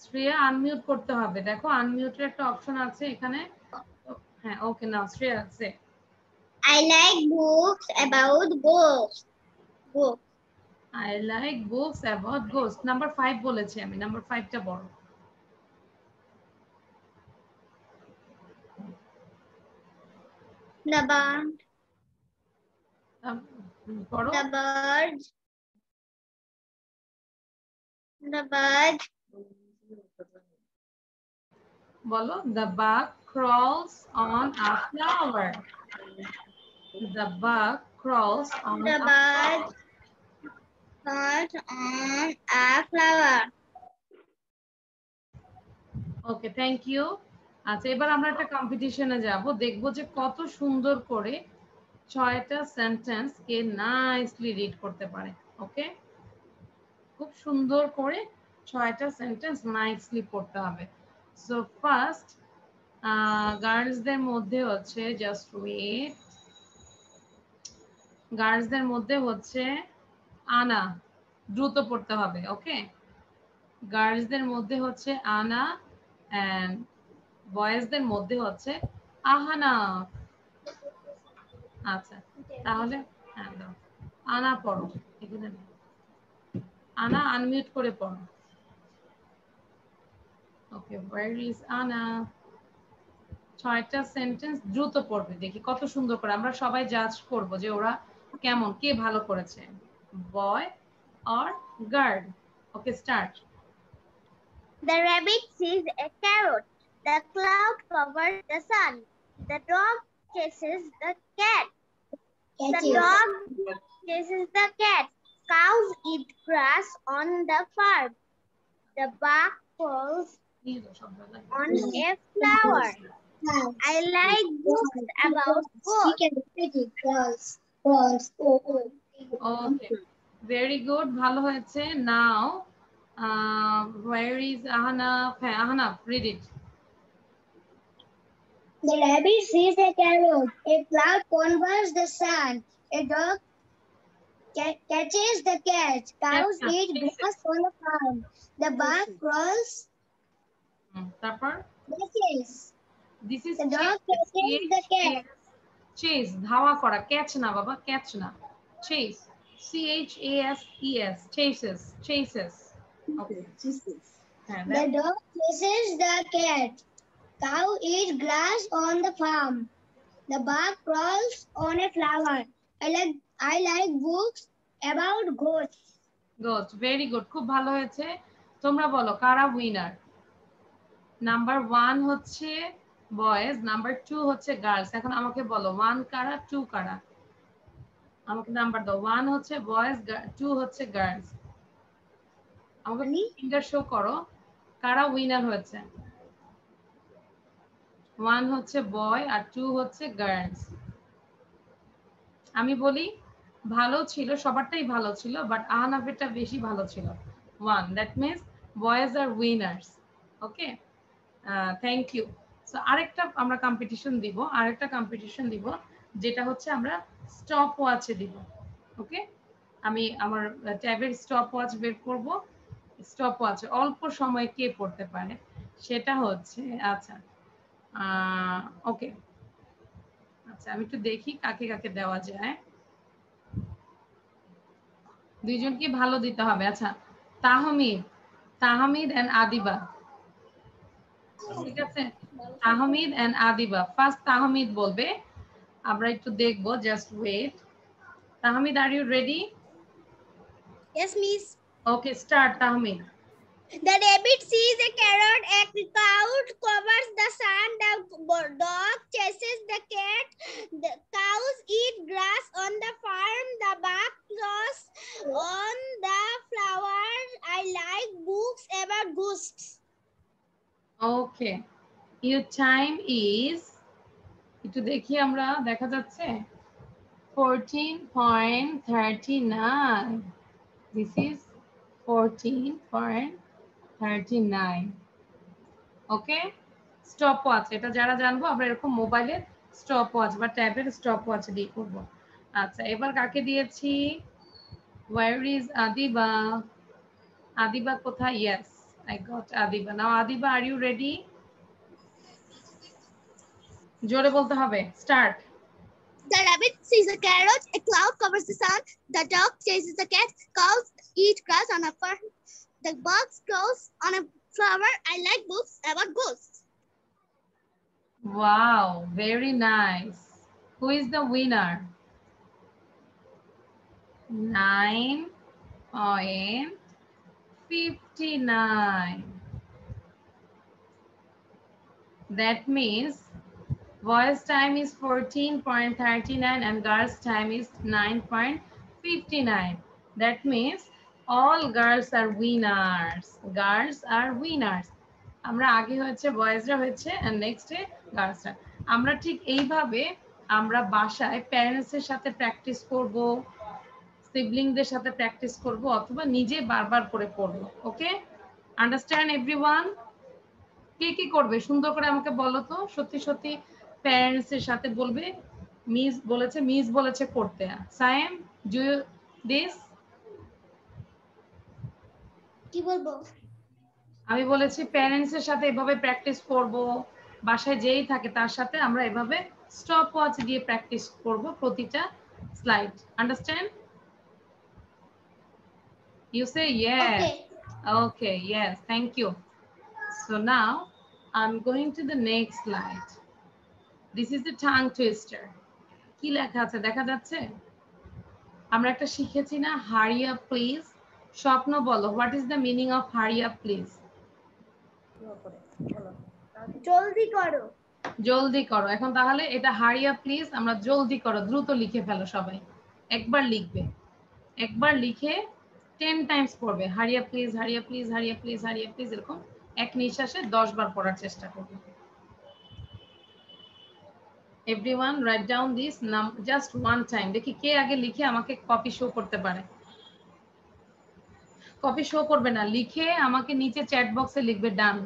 Shreya unmute করতে হবে, দেখো আনমিউটের একটা option আছে এখানে। হ্যাঁ, ওকে, নাও শ্রেয়া সে। I like books about ghosts. I like books about ghosts. Number 5 বলেছি আমি, নাম্বার 5টা বড়। The bird. পড়ো। The bird. The bird. বলো, the bug crawls on a flower. The bug crawls on The a bird flower. crawls on a flower. Okay, thank you. আচ্ছা, এবার আমরা একটা কম্পিটিশনে যাব, দেখবো যে কত সুন্দর করে 6টা সেন্টেন্স কে নাইসলি রিড করতে পারে। ওকে, খুব সুন্দর করে 6টা সেন্টেন্স নাইসলি পড়তে হবে। সো ফার্স্ট, গার্লসদের মধ্যে হচ্ছে, জাস্ট ওয়েট, গার্লসদের মধ্যে হচ্ছে আনা, দ্রুত পড়তে হবে। ওকে, গার্লসদের মধ্যে হচ্ছে আনা, এন্ড বয়েজদের মধ্যে হচ্ছে আহানা। আচ্ছা, তাহলে হ্যাঁ দাও, আনা পড়ো এখানে, আনা আনমিউট করে পড়ো। ওকে, where is Anna? 6টা সেন্টেন্স দ্রুত পড়বে, দেখি কত সুন্দর করে আমরা সবাই জাজ করব যে ওরা কেমন, কে ভালো করেছে, বয় or girl. Okay, start. The rabbit sees a carrot. The cloud covers the sun. The dog chases the cat. The dog chases the cat. Cows eat grass on the farm. The buck falls on a flower. I like books about ghosts. Okay, very good, ভালো হয়েছে। নাও where is Ahnaf? হ্যাঁ, Ahnaf, read it. The rabbit sees a carrot. A cloud covers the sun. A dog catches the cat. Cows eat grass on the farm. The buck crawls তারপর the chase. this is The dog chase. catches the cat. chase, ধাওয়া করা, catch না বাবা, catch না, chase, CHASES, chases, chases. Okay. হ্যাঁ, The dog chases the cat. Cow eats grass on the farm. The buck crawls on a flower. I like books about ghosts. Good, very good, খুব ভালো হয়েছে। তোমরা বলো কারা winner. Number 1 হচ্ছে boys, number 2 হচ্ছে girls. এখন আমাকে বলো 1 কারা, 2 কারা, আমাকে নাম্বার দাও। 1 হচ্ছে বয়েজ, 2 হচ্ছে গার্লস। আমাকে ফিঙ্গার শো করো কারা উইনার হয়েছে। 1 হচ্ছে বয় আর 2 হচ্ছে গার্লস। আমি বলি ভালো ছিল, সবারটাই ভালো ছিল, বাট আহনাফেরটা বেশি ভালো ছিল। 1, that means boys are winners. Okay, thank you. So আরেকটা আমরা কম্পিটিশন দিব, যেটা হচ্ছে আমরা স্টপ ওয়াচে দিব। ওকে, আমি আমার ট্যাবের স্টপ ওয়াচ বের করব। স্টপ ওয়াচে অল্প সময় কে পড়তে পারে সেটা হচ্ছে, আচ্ছা ওকে, আচ্ছা আমি একটু দেখি কাকে কাকে দেওয়া যায়। দুইজনকে ভালো দিতে হবে। আচ্ছা, তাহমিদ এন্ড আদিবা, ঠিক আছে? তাহমিদ এন্ড আদিবা, ফার্স্ট তাহমিদ বলবে, আমরা একটু দেখবো, just wait. Tahmid, are you ready? Yes, miss. Okay, start Tahmid. The rabbit sees a carrot. A cloud covers the sun. The dog chases the cat. The cows eat grass on the farm. The buck crawls on the flower. I like books about ghosts. Okay, your time is, একটু দেখি আমরা, দেখা যাচ্ছে 14.39. This is 14.39. Okay, stop watch, এটা যারা জানবো আমরা এরকম মোবাইলের স্টপ ওয়াচ বা ট্যাবের স্টপ ওয়াচ দিয়ে করব। আচ্ছা, এবার কাকে দিয়েছি? Where is Adiba? Adiba কোথায়? Yes, I got Adiba. Now Adiba, are you ready? জোরে বলতে হবে, start. The rabbit sees a carrot. A cloud covers the sun. The dog chases the cat. Cows eat grass on a farm. The buck crawls on a flower. I like books about ghosts. Wow, very nice. Who is the winner? 9.59. That means boys time is 14.39 and girls time is 9.59. That means all girls are winners. Girls are winners. আমরা আগে হচ্ছে বয়েজরা হচ্ছে and next এ গার্লসরা। আমরা ঠিক এইভাবে আমরা বাসায় প্যারেন্টসের সাথে প্র্যাকটিস করব, সিবলিংদের সাথে প্র্যাকটিস করব, অথবা নিজে বারবার করে পড়বো। ওকে, আন্ডারস্ট্যান্ড এভরিওয়ান? কে কি করবে সুন্দর করে আমাকে বলো তো। সত্যি সত্যি প্যারেন্টসের সাথে বলবে মিস বলেছে করতে। Sayem, do this? কি বলবো? আমি বলেছি প্যারেন্টসের সাথে এভাবে প্র্যাকটিস করব, বাসায় যেই থাকে তার সাথে আমরা এভাবে স্টপ ওয়াচ দিয়ে প্র্যাকটিস করব প্রতিটা slide. Understand? You say yes. Okay, yes, thank you. So now I'm going to the next slide. This is the tongue twister. কি লেখা আছে দেখা যাচ্ছে? আমরা একটা শিখেছি না, হারি আপ প্লিজ। স্বপ্ন বলো, what is the meaning of হারি আপ প্লিজ? জলদি করো। জলদি করো। এখন তাহলে এটা হারি আপ প্লিজ, আমরা জলদি করো, দ্রুত লিখে ফেলো সবাই। একবার লিখবে, একবার লিখে 10 টাইমস পড়বে, হারি up please, hurry up please, hurry up please, hurry up please, এরকম এক নিঃশ্বাসে 10 বার পড়ার চেষ্টা করবে। Everyone write down this just one time. দেখি কে আগে লিখে আমাকে কপি শো করতে পারে। কপি শো করবে না, লিখে আমাকে নিচে চ্যাট বক্সে লিখবে ডান।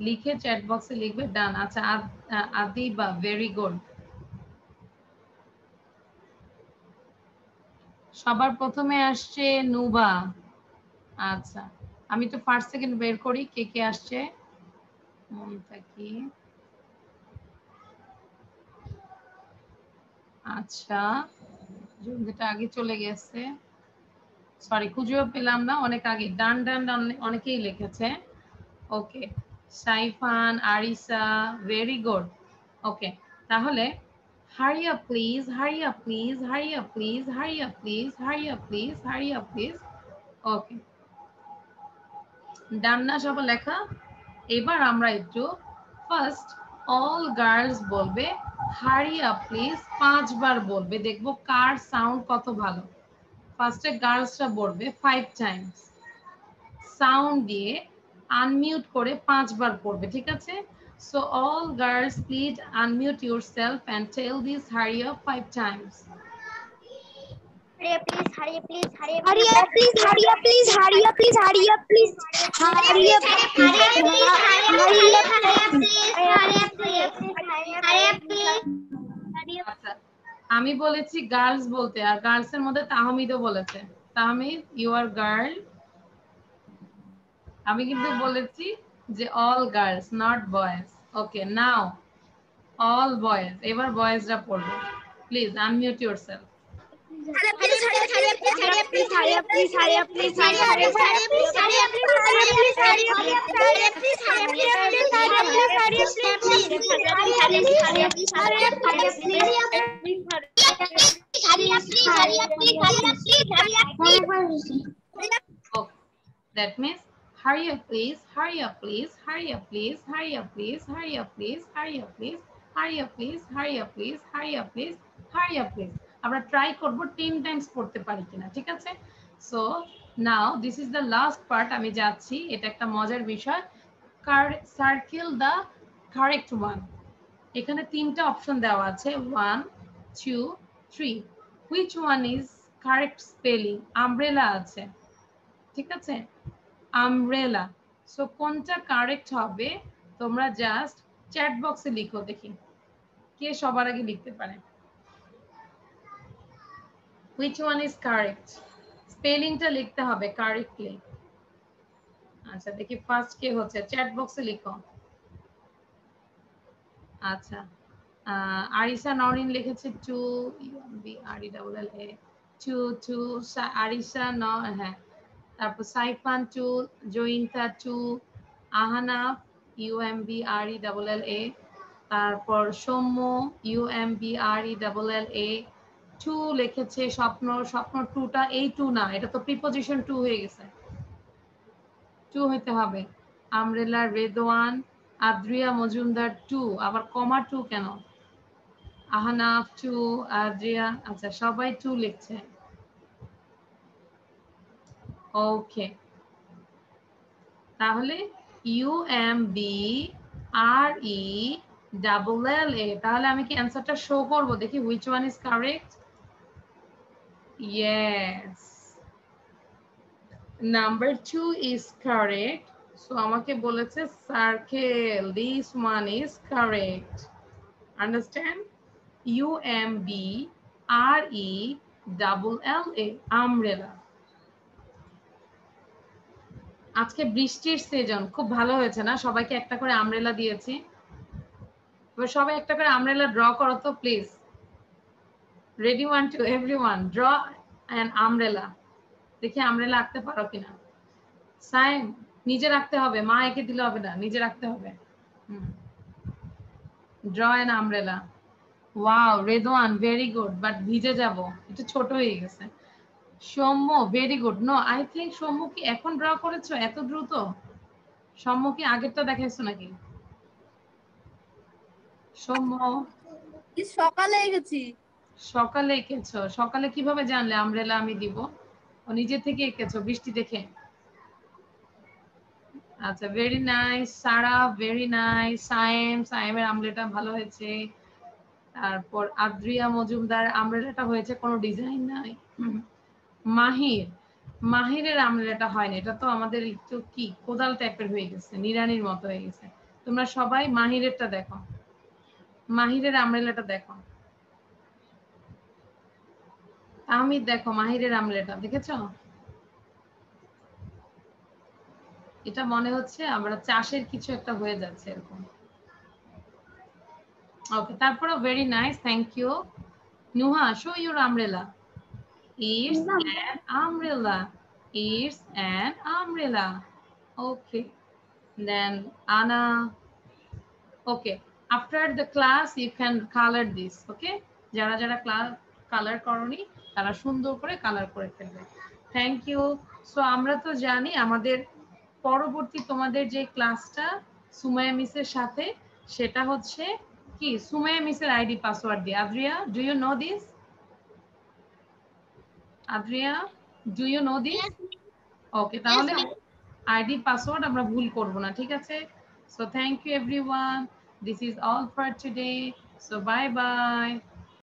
লিখে চ্যাট বক্সে লিখবে ডান। আচ্ছা, আদিবা, ভেরি গুড। সবার প্রথমে আসছে নুবা। আচ্ছা, আমি তো ফার্স্ট সেকেন্ড বের করি কে কে আসছে। কি আচ্ছা, যেটা আগে চলে গেছে, সরি খুঁজেও পেলাম না, অনেক আগে। ডান ডান ডান অনেকেই লিখেছে। ওকে, Saifan, Aricha, very good. Okay, তাহলে hurry up please, hurry up please, hurry up please, hurry up please, hurry up please, hurry up please. Okay, done না সব লেখা? এবার আমরা একটু ফার্স্ট অল গার্লস বলবে হারি আপ প্লিজ 5 বার বলবে, দেখবো কার সাউন্ড কত ভালো। ফার্স্টে গার্লসরা বলবে 5 টাইমস, সাউন্ড দিয়ে আনমিউট করে 5 বার পড়বে, ঠিক আছে? So all girls please unmute yourself and tell this hurry up 5 times. Hurry up, please, hurry up, please, hurry up, Hurry up, please, hurry up, please, hurry up, please, hurry up, please, hurry up, আচ্ছা, আমি বলেছি girls বলতে, আর girls এর মধ্যে তাহমিদও বলেছে। Tahmid, you are girl. আমি কিন্তু বলেছি যে all girls, not boys. Okay, now all boys. এবার বয়েজরা পড়বে। Please unmute yourself. That means hurry up please, hurry up please, hurry up please, hurry up please, hurry up please, hurry up please, hurry up please, hurry up please, hurry up please, hurry up please. আমরা try করব 10 Times পড়তে পারি কিনা, ঠিক আছে? So now this is the last part, আমি যাচ্ছি। এটা একটা মজার বিষয়। Circle the correct one. এখানে 3টা অপশন দেওয়া আছে, 1 2 3। Which one is correct spelling? Umbrella আছে, ঠিক আছে? আমব্রেলা। সো কোনটা কারেক্ট হবে তোমরা জাস্ট চ্যাট বক্সে লিখো, দেখি কে সবার আগে লিখতে পারে। which one is correct? স্পেলিংটা লিখতে হবে কারেক্টলি। আচ্ছা, দেখি ফার্স্ট কে হচ্ছে, চ্যাট বক্সে লিখো। আচ্ছা, আরিসা নরিন লিখেছে 2 UMBRELLA 2 2। আরিসা হ্যাঁ, তারপর সাইফান 2, জয়িন্তা 2, আহানাফ UMBRELLA, তারপর সৌম্য UMBRELLA 2 লিখেছে। স্বপ্ন 2টা এই 2 না, এটা তো প্রিপজিশন 2 হয়ে গেছে, 2 হইতে হবে। আমরেলা রেদওয়ান, আদ্রিয়া মজুমদার 2, আবার কমা 2 কেন? আহানাফ 2, আদ্রিয়া, আচ্ছা সবাই 2 লিখছে। ওকে, তাহলে UMBRELLA, তাহলে আমি কি অ্যান্সারটা শো করব? দেখি which one is correct. Yes, number 2 is correct. So আমাকে বলেছে circle, this one is correct. Understand? UMBRELLA, umbrella. আজকে বৃষ্টির সিজন, খুব ভালো হয়েছে না? সবাইকে একটা করে আমব্রেলা দিয়েছি। এবার সবাই একটা করে আমব্রেলা ড্র করো তো please. Ready 1 2, everyone draw an umbrella. দেখি আমব্রেলা আঁকতে পারো কিনা। সাইম, নিজে রাখতে হবে, মা এঁকে দিলে হবে না, নিজে রাখতে হবে। Draw an umbrella. Wow, Redwan, very good. But ভিজে যাব, এটা ছোট হয়ে গেছে। Soumya, very good. No, I think Soumya কি এখন ড্র করেছো এত দ্রুত? সৌম্য কি আগেরটা দেখাইছো নাকি? সৌম্য, সকালে এঁকেছি। সকালে এঁকেছো। সকালে কিভাবে জানলে আমব্রেলা আমি দিব? ও নিজে থেকে এঁকেছো বৃষ্টি দেখে? আচ্ছা, ভেরি নাইস। সারা, ভেরি নাইস। সায়েমের আমব্রেলাটা ভালো হয়েছে। তারপর আদ্রিয়া মজুমদার আমব্রেলাটা হয়েছে, কোনো ডিজাইন নাই। মাহিরের আমব্রেলাটা হয়নি, এটা তো আমাদের একটু কি কোদাল টাইপের হয়ে গেছে, নিরানির মতো হয়ে গেছে। তোমরা সবাই মাহিরেরটা দেখো, মাহিরের আমব্রেলাটা দেখো। আমি দেখো মাহিরের আমব্রেলাটা দেখেছো? এটা মনে হচ্ছে আমরা চাষের কিছু একটা হয়ে যাচ্ছে এরকম। ওকে, তারপরে very nice, thank you. Nuha, show your umbrella. It's an umbrella. It's an umbrella. Okay. Then Anna. Okay. After the class, you can color this. Okay. যারা যারা ক্লাস কালার করনি তারা সুন্দর করে কালার করে ফেলবে। Thank you. সো আমরা তো জানি আমাদের পরবর্তী তোমাদের যে ক্লাসটা সুমাইয়া মিসের সাথে, সেটা হচ্ছে কি সুমাইয়া মিসের আইডি পাসওয়ার্ড দিয়ে। Adriya, do you know this? Adriya, do you know this? Okay, তাহলে আইডি পাসওয়ার্ড আমরা ভুল করব না, ঠিক আছে? So thank you everyone, this is all for today, so bye by.